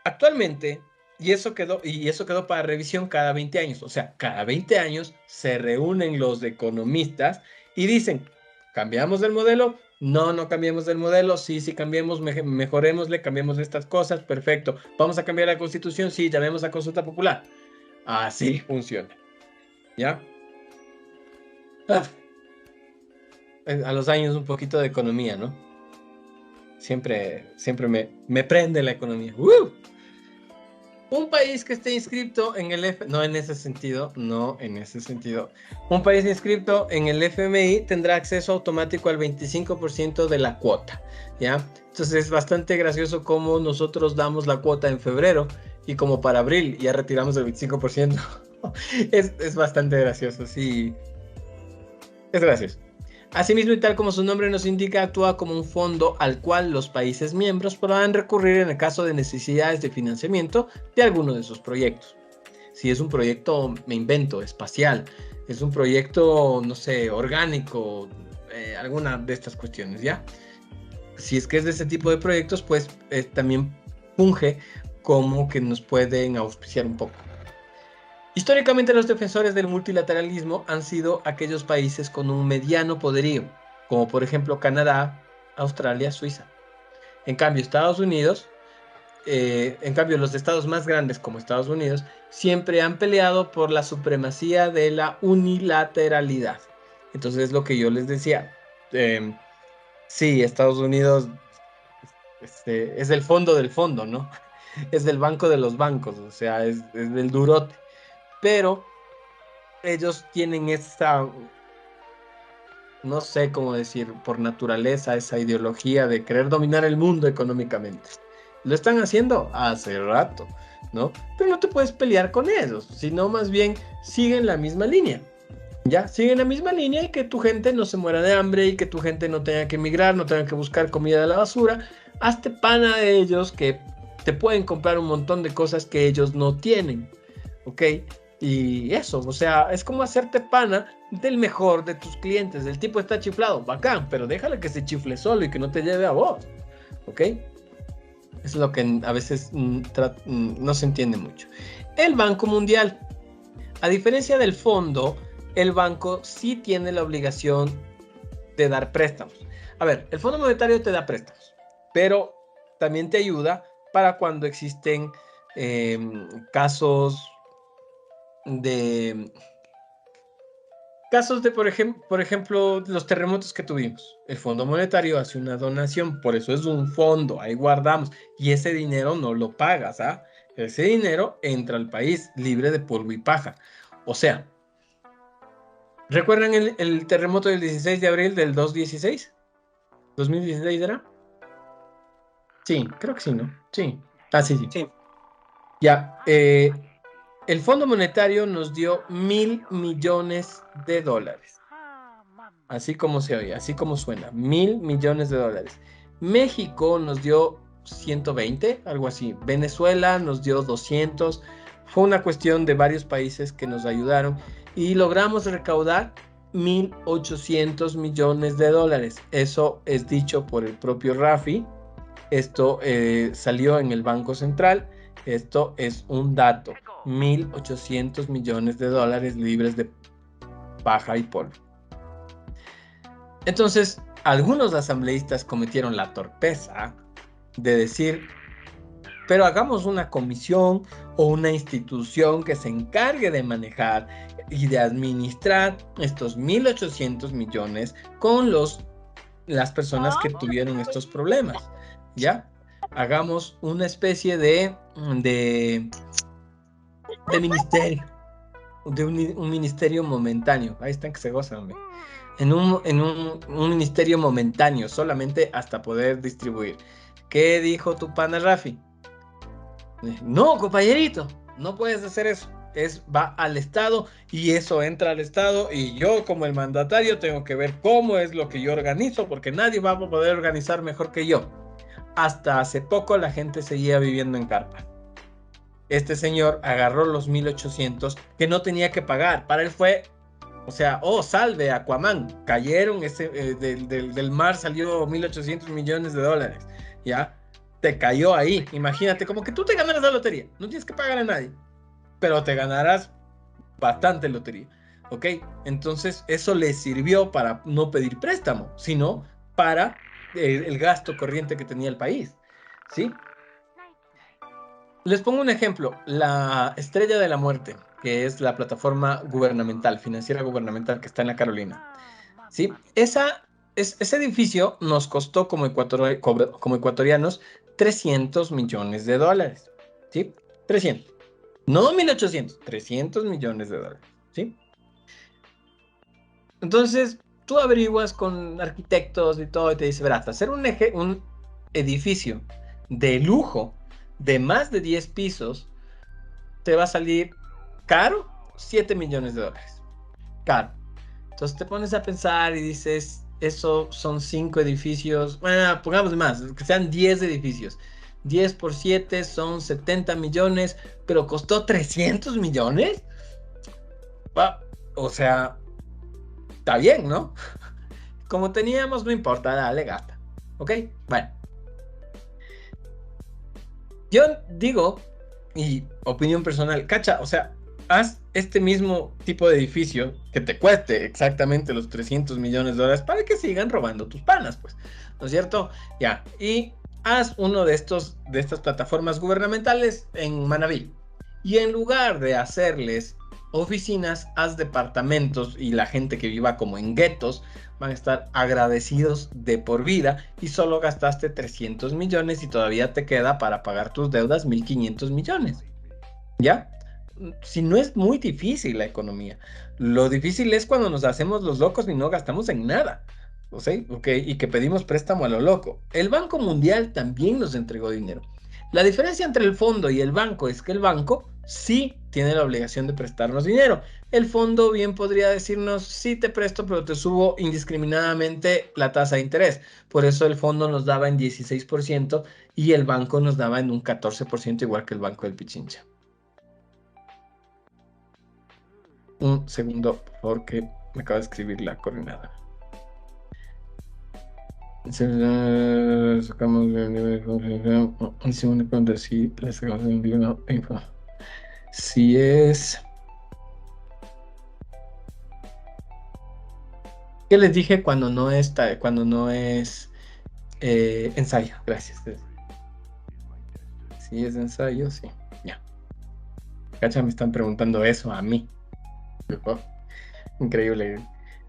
Actualmente, y eso quedó para revisión cada 20 años. O sea, cada 20 años se reúnen los economistas y dicen, ¿cambiamos del modelo? No, no cambiemos del modelo. Sí, sí cambiemos, mejorémosle, cambiemos estas cosas. Perfecto. ¿Vamos a cambiar la Constitución? Sí, llamemos a consulta popular. Así funciona. ¿Ya? A los años un poquito de economía, ¿no? Siempre me prende la economía. Un país que esté inscrito en el no en ese sentido. Un país inscrito en el FMI tendrá acceso automático al 25% de la cuota, ¿ya? Entonces es bastante gracioso cómo nosotros damos la cuota en febrero y como para abril ya retiramos el 25%. Es bastante gracioso, sí. Es gracioso. Asimismo, y tal como su nombre nos indica, actúa como un fondo al cual los países miembros podrán recurrir en el caso de necesidades de financiamiento de alguno de sus proyectos. Si es un proyecto, me invento, espacial, es un proyecto, no sé, orgánico, alguna de estas cuestiones, ¿ya? Si es que es de ese tipo de proyectos, pues también funge como que nos pueden auspiciar un poco. Históricamente los defensores del multilateralismo han sido aquellos países con un mediano poderío, como por ejemplo Canadá, Australia, Suiza. En cambio, los estados más grandes como Estados Unidos siempre han peleado por la supremacía de la unilateralidad. Entonces es lo que yo les decía. Sí, Estados Unidos es el fondo del fondo, ¿no? es del banco de los bancos, o sea, es del durote. Pero ellos tienen esa, no sé cómo decir, por naturaleza, esa ideología de querer dominar el mundo económicamente. Lo están haciendo hace rato, ¿no? Pero no te puedes pelear con ellos, sino más bien siguen la misma línea. Ya, siguen la misma línea y que tu gente no se muera de hambre y que tu gente no tenga que emigrar, no tenga que buscar comida de la basura. Hazte pana de ellos que te pueden comprar un montón de cosas que ellos no tienen, ¿ok? Y eso, o sea, es como hacerte pana del mejor de tus clientes. El tipo está chiflado, bacán, pero déjale que se chifle solo y que no te lleve a vos, ¿ok? Es lo que a veces no se entiende mucho. El Banco Mundial, a diferencia del fondo, el banco sí tiene la obligación de dar préstamos. A ver, el Fondo Monetario te da préstamos, pero también te ayuda para cuando existen casos de, por ejemplo, los terremotos que tuvimos. El Fondo Monetario hace una donación, por eso es un fondo, ahí guardamos, y ese dinero no lo pagas, ¿ah? Ese dinero entra al país libre de polvo y paja. O sea, ¿recuerdan el terremoto del 16 de abril del 2016? ¿2016 era? Sí, creo que sí, ¿no? Sí. Ah, sí, sí. Sí. Ya, el Fondo Monetario nos dio $1.000 millones. Así como se oye, así como suena, $1.000 millones. México nos dio 120, algo así. Venezuela nos dio 200. Fue una cuestión de varios países que nos ayudaron y logramos recaudar $1.800 millones. Eso es dicho por el propio Rafi. Esto salió en el Banco Central. Esto es un dato. $1.800 millones libres de paja y polvo. Entonces, algunos asambleístas cometieron la torpeza de decir, pero hagamos una comisión o una institución que se encargue de manejar y de administrar estos 1.800 millones con las personas que tuvieron estos problemas, ¿ya? Hagamos una especie de ministerio, de un ministerio momentáneo. Ahí están que se gozan, hombre. En un ministerio momentáneo, solamente hasta poder distribuir. ¿Qué dijo tu pana Rafi? No, compañerito, no puedes hacer eso. Va al Estado y eso entra al Estado y yo como el mandatario tengo que ver cómo es lo que yo organizo porque nadie va a poder organizar mejor que yo. Hasta hace poco la gente seguía viviendo en carpa. Este señor agarró los 1.800 que no tenía que pagar. Para él fue, o sea, oh, salve, Aquaman. Cayeron, del mar salió 1.800 millones, ¿ya? Te cayó ahí. Imagínate, como que tú te ganaras la lotería. No tienes que pagar a nadie, pero te ganarás bastante lotería, ¿ok? Entonces, eso le sirvió para no pedir préstamo, sino para el gasto corriente que tenía el país, ¿sí? Les pongo un ejemplo, la Estrella de la Muerte, que es la plataforma gubernamental, financiera gubernamental que está en la Carolina, ¿sí? Ese edificio nos costó como ecuatorianos $300 millones, ¿sí? 300, no 1.800, $300 millones, ¿sí? Entonces, tú averiguas con arquitectos y todo y te dice, verás, hacer un edificio de lujo de más de 10 pisos te va a salir caro, $7 millones. Caro. Entonces te pones a pensar y dices, eso son 5 edificios, bueno, pongamos más, que sean 10 edificios. 10 por 7 son 70 millones, pero costó 300 millones. O sea, está bien, ¿no? Como teníamos, no importa, dale gata. ¿Ok? Bueno. Yo digo, y opinión personal, cacha, o sea, haz este mismo tipo de edificio que te cueste exactamente los $300 millones para que sigan robando tus panas, pues, ¿no es cierto? Ya, y haz uno de estas plataformas gubernamentales en Manabí. Y en lugar de hacerles oficinas, haz departamentos y la gente que viva como en guetos van a estar agradecidos de por vida y solo gastaste 300 millones y todavía te queda para pagar tus deudas 1.500 millones. ¿Ya? Si no es muy difícil la economía. Lo difícil es cuando nos hacemos los locos y no gastamos en nada. ¿O sea? Okay, y que pedimos préstamo a lo loco. El Banco Mundial también nos entregó dinero. La diferencia entre el fondo y el banco es que el banco sí tiene la obligación de prestarnos dinero. El fondo bien podría decirnos, sí te presto, pero te subo indiscriminadamente la tasa de interés. Por eso el fondo nos daba en 16% y el banco nos daba en un 14%, igual que el Banco del Pichincha. Un segundo, por favor, que me acaba de escribir la coordinadora. Sacamos el nivel de si le sacamos el nivel info. Si es. ¿Qué les dije cuando no es ensayo? Gracias. Si es ensayo, sí. Ya. Cacha, me están preguntando eso a mí. Increíble.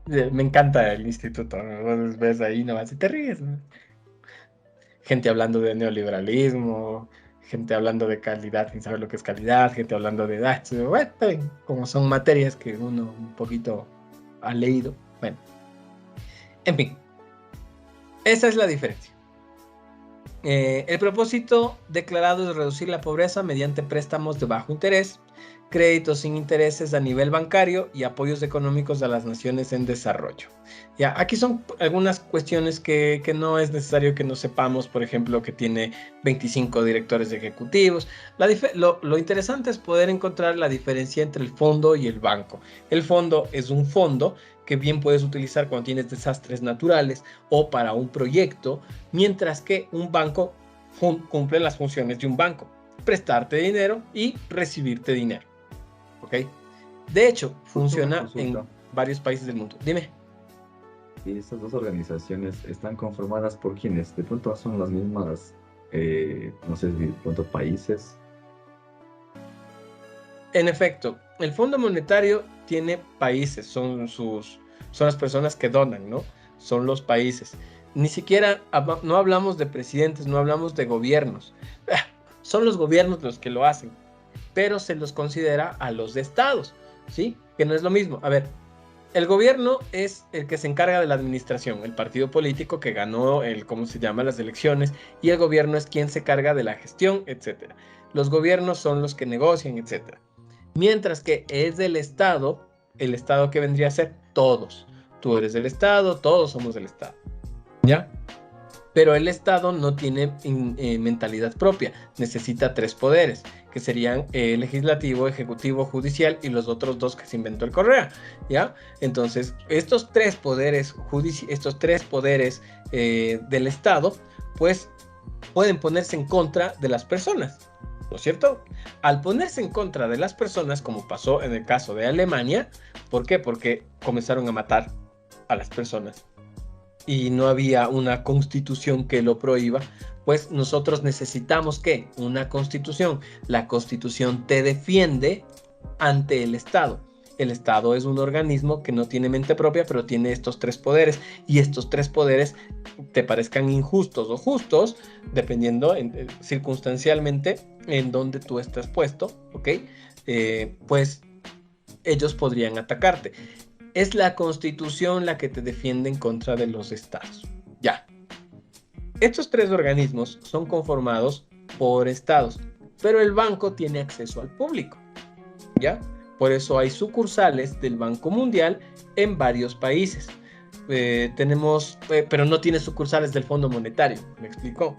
Me encanta el instituto, ¿no? Ves ahí nomás y te ríes, ¿no? Gente hablando de neoliberalismo, gente hablando de calidad sin saber lo que es calidad, gente hablando de edad, bueno, como son materias que uno un poquito ha leído. Bueno, en fin, esa es la diferencia. El propósito declarado es reducir la pobreza mediante préstamos de bajo interés, créditos sin intereses a nivel bancario y apoyos económicos a las naciones en desarrollo. Ya, aquí son algunas cuestiones que no es necesario que no sepamos, por ejemplo, que tiene 25 directores ejecutivos. Lo interesante es poder encontrar la diferencia entre el fondo y el banco. El fondo es un fondo que bien puedes utilizar cuando tienes desastres naturales o para un proyecto, mientras que un banco cumple las funciones de un banco: prestarte dinero y recibirte dinero. ¿Ok? De hecho, funciona en varios países del mundo. Dime. ¿Y estas dos organizaciones están conformadas por quiénes? ¿De pronto son las mismas, no sé, de pronto países? En efecto, el Fondo Monetario tiene países, son las personas que donan, ¿no? Son los países. Ni siquiera no hablamos de presidentes, no hablamos de gobiernos. Son los gobiernos los que lo hacen, pero se los considera a los estados, ¿sí? Que no es lo mismo. A ver, el gobierno es el que se encarga de la administración, el partido político que ganó las elecciones, y el gobierno es quien se carga de la gestión, etc. Los gobiernos son los que negocian, etc. Mientras que es del estado, el estado que vendría a ser todos. Tú eres del estado, todos somos del estado, ¿ya? Pero el Estado no tiene mentalidad propia, necesita 3 poderes, que serían legislativo, ejecutivo, judicial y los otros 2 que se inventó el Correa, ¿ya? Entonces, estos 3 poderes, del Estado, pues pueden ponerse en contra de las personas, ¿no es cierto? Al ponerse en contra de las personas, como pasó en el caso de Alemania, ¿por qué? Porque comenzaron a matar a las personas y no había una constitución que lo prohíba, pues nosotros necesitamos ¿qué? Una constitución. La constitución te defiende ante el Estado. El Estado es un organismo que no tiene mente propia, pero tiene estos 3 poderes, y estos 3 poderes te parezcan injustos o justos, dependiendo circunstancialmente en donde tú estés puesto, ¿ok? Pues ellos podrían atacarte. Es la Constitución la que te defiende en contra de los estados. Ya. Estos 3 organismos son conformados por estados, pero el banco tiene acceso al público. ¿Ya? Por eso hay sucursales del Banco Mundial en varios países. Pero no tiene sucursales del Fondo Monetario. ¿Me explicó?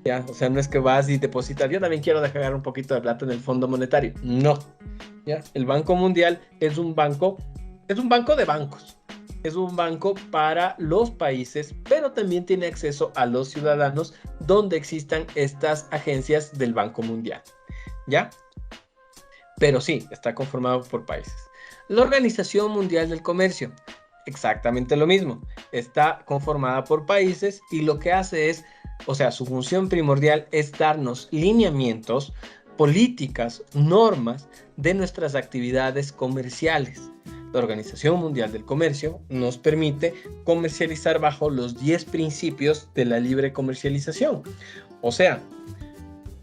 ¿Ya? O sea, no es que vas y depositas. Yo también quiero dejar un poquito de plata en el Fondo Monetario. No. ¿Ya? El Banco Mundial es un banco de bancos, es un banco para los países, pero también tiene acceso a los ciudadanos donde existan estas agencias del Banco Mundial, ¿ya? Pero sí, está conformado por países. La Organización Mundial del Comercio, exactamente lo mismo, está conformada por países y lo que hace es, o sea, su función primordial es darnos lineamientos políticas, normas de nuestras actividades comerciales. La Organización Mundial del Comercio nos permite comercializar bajo los 10 principios de la libre comercialización. O sea,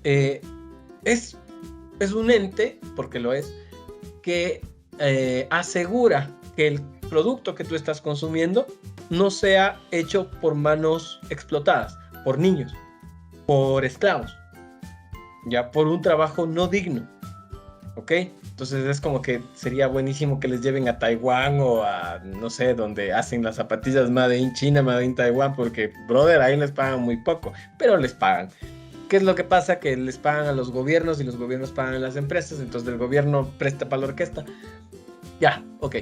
es un ente, porque lo es, que asegura que el producto que tú estás consumiendo no sea hecho por manos explotadas, por niños, por esclavos, ya por un trabajo no digno, ¿ok? Entonces es como que sería buenísimo que les lleven a Taiwán o a, no sé, donde hacen las zapatillas Made in China, Made in Taiwán, porque, brother, ahí les pagan muy poco, pero les pagan. ¿Qué es lo que pasa? Que les pagan a los gobiernos y los gobiernos pagan a las empresas, entonces el gobierno presta para la orquesta. Ya, ok.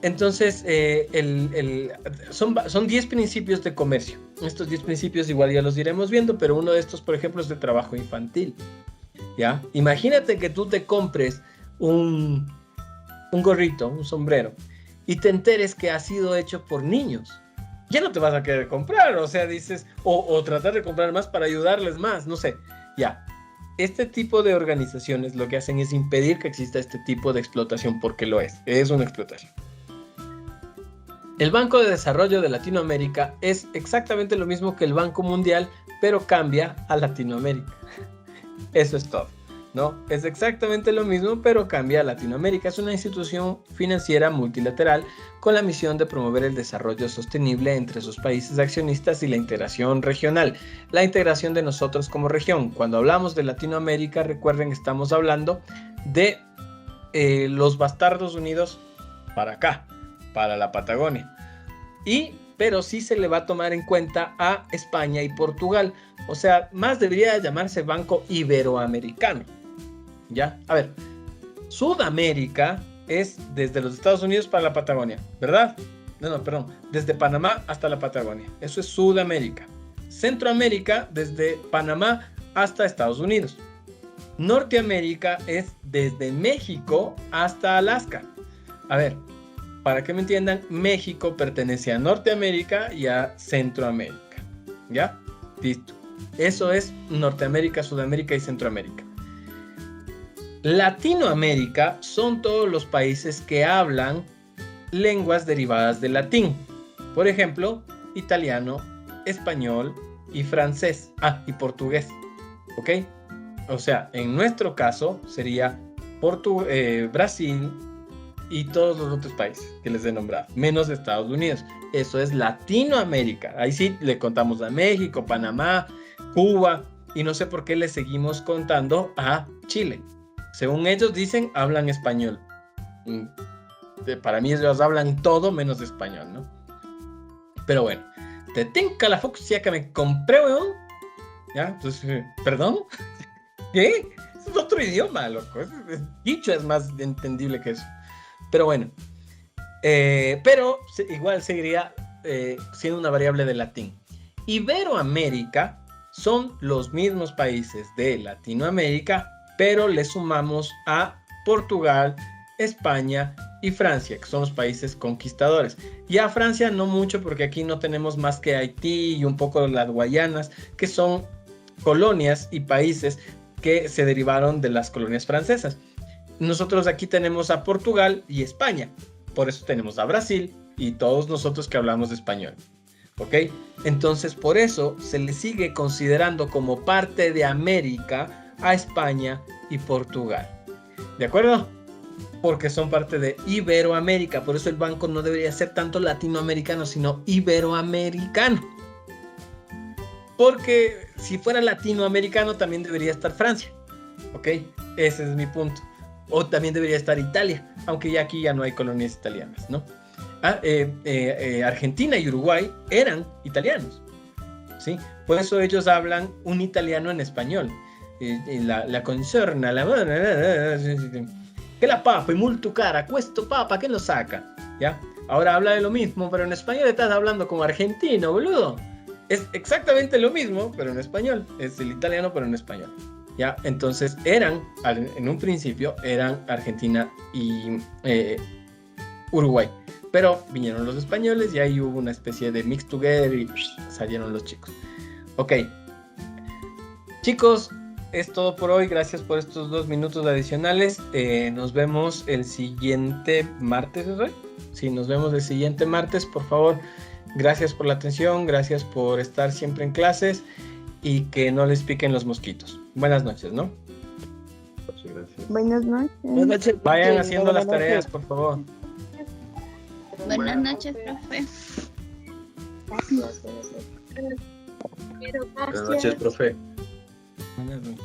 Entonces, son 10 principios de comercio. Estos 10 principios igual ya los iremos viendo, pero uno de estos, por ejemplo, es de trabajo infantil. ¿Ya? Imagínate que tú te compres un gorrito, un sombrero, y te enteres que ha sido hecho por niños. Ya no te vas a querer comprar, o sea, dices, o tratar de comprar más para ayudarles más, no sé, ya. Este tipo de organizaciones lo que hacen es impedir que exista este tipo de explotación, porque lo es una explotación. El Banco de Desarrollo de Latinoamérica es exactamente lo mismo que el Banco Mundial, pero cambia a Latinoamérica. Eso es todo, ¿no? Es exactamente lo mismo, pero cambia a Latinoamérica. Es una institución financiera multilateral con la misión de promover el desarrollo sostenible entre sus países accionistas y la integración regional. La integración de nosotros como región. Cuando hablamos de Latinoamérica, recuerden, estamos hablando de los bastardos unidos para acá, para la Patagonia. Pero sí se le va a tomar en cuenta a España y Portugal. O sea, más debería llamarse Banco Iberoamericano. ¿Ya? A ver, Sudamérica es desde los Estados Unidos para la Patagonia, ¿verdad? No, perdón, desde Panamá hasta la Patagonia. Eso es Sudamérica. Centroamérica, desde Panamá hasta Estados Unidos. Norteamérica es desde México hasta Alaska. A ver, para que me entiendan, México pertenece a Norteamérica y a Centroamérica. ¿Ya? Listo. Eso es Norteamérica, Sudamérica y Centroamérica. Latinoamérica son todos los países que hablan lenguas derivadas del latín. Por ejemplo, italiano, español y francés. Y portugués. ¿Ok? O sea, en nuestro caso sería Brasil y todos los otros países que les he nombrado, menos Estados Unidos. Eso es Latinoamérica. Ahí sí le contamos a México, Panamá, Cuba, y no sé por qué le seguimos contando a Chile. Según ellos dicen, hablan español. Para mí ellos hablan todo menos español, ¿no? Pero bueno, te tinca la fucsia que me compré, weón. ¿Ya? Entonces, ¿perdón? ¿Qué? Es otro idioma, loco. Dicho es más entendible que eso. Pero bueno, pero igual seguiría siendo una variable de latín. Iberoamérica son los mismos países de Latinoamérica, pero le sumamos a Portugal, España y Francia, que son los países conquistadores. Y a Francia no mucho, porque aquí no tenemos más que Haití y un poco las Guayanas, que son colonias y países que se derivaron de las colonias francesas. Nosotros aquí tenemos a Portugal y España, por eso tenemos a Brasil y todos nosotros que hablamos español, ¿ok? Entonces por eso se le sigue considerando como parte de América a España y Portugal, ¿de acuerdo? Porque son parte de Iberoamérica, por eso el banco no debería ser tanto latinoamericano, sino iberoamericano. Porque si fuera latinoamericano también debería estar Francia, ¿ok? Ese es mi punto. O también debería estar Italia, aunque ya aquí ya no hay colonias italianas, ¿no? Argentina y Uruguay eran italianos, ¿sí? Por eso ellos hablan un italiano en español. La concerna, que la papa y molto cara, questo papa, ¿qué lo saca? ¿Ya? Ahora habla de lo mismo, pero en español estás hablando como argentino, boludo. Es exactamente lo mismo, pero en español. Es el italiano, pero en español. ¿Ya? Entonces en un principio eran Argentina y Uruguay, pero vinieron los españoles y ahí hubo una especie de mix together y salieron los chicos. Ok, chicos, es todo por hoy. Gracias por estos 2 minutos adicionales. Nos vemos el siguiente martes, ¿es hoy? Sí, nos vemos el siguiente martes. Por favor, gracias por la atención, gracias por estar siempre en clases y que no les piquen los mosquitos. Buenas noches, ¿no? Muchas gracias. Buenas noches. Buenas noches. Vayan haciendo las Buenas tareas, noches. por favor. Buenas noches, profe. Buenas noches, profe. Buenas noches.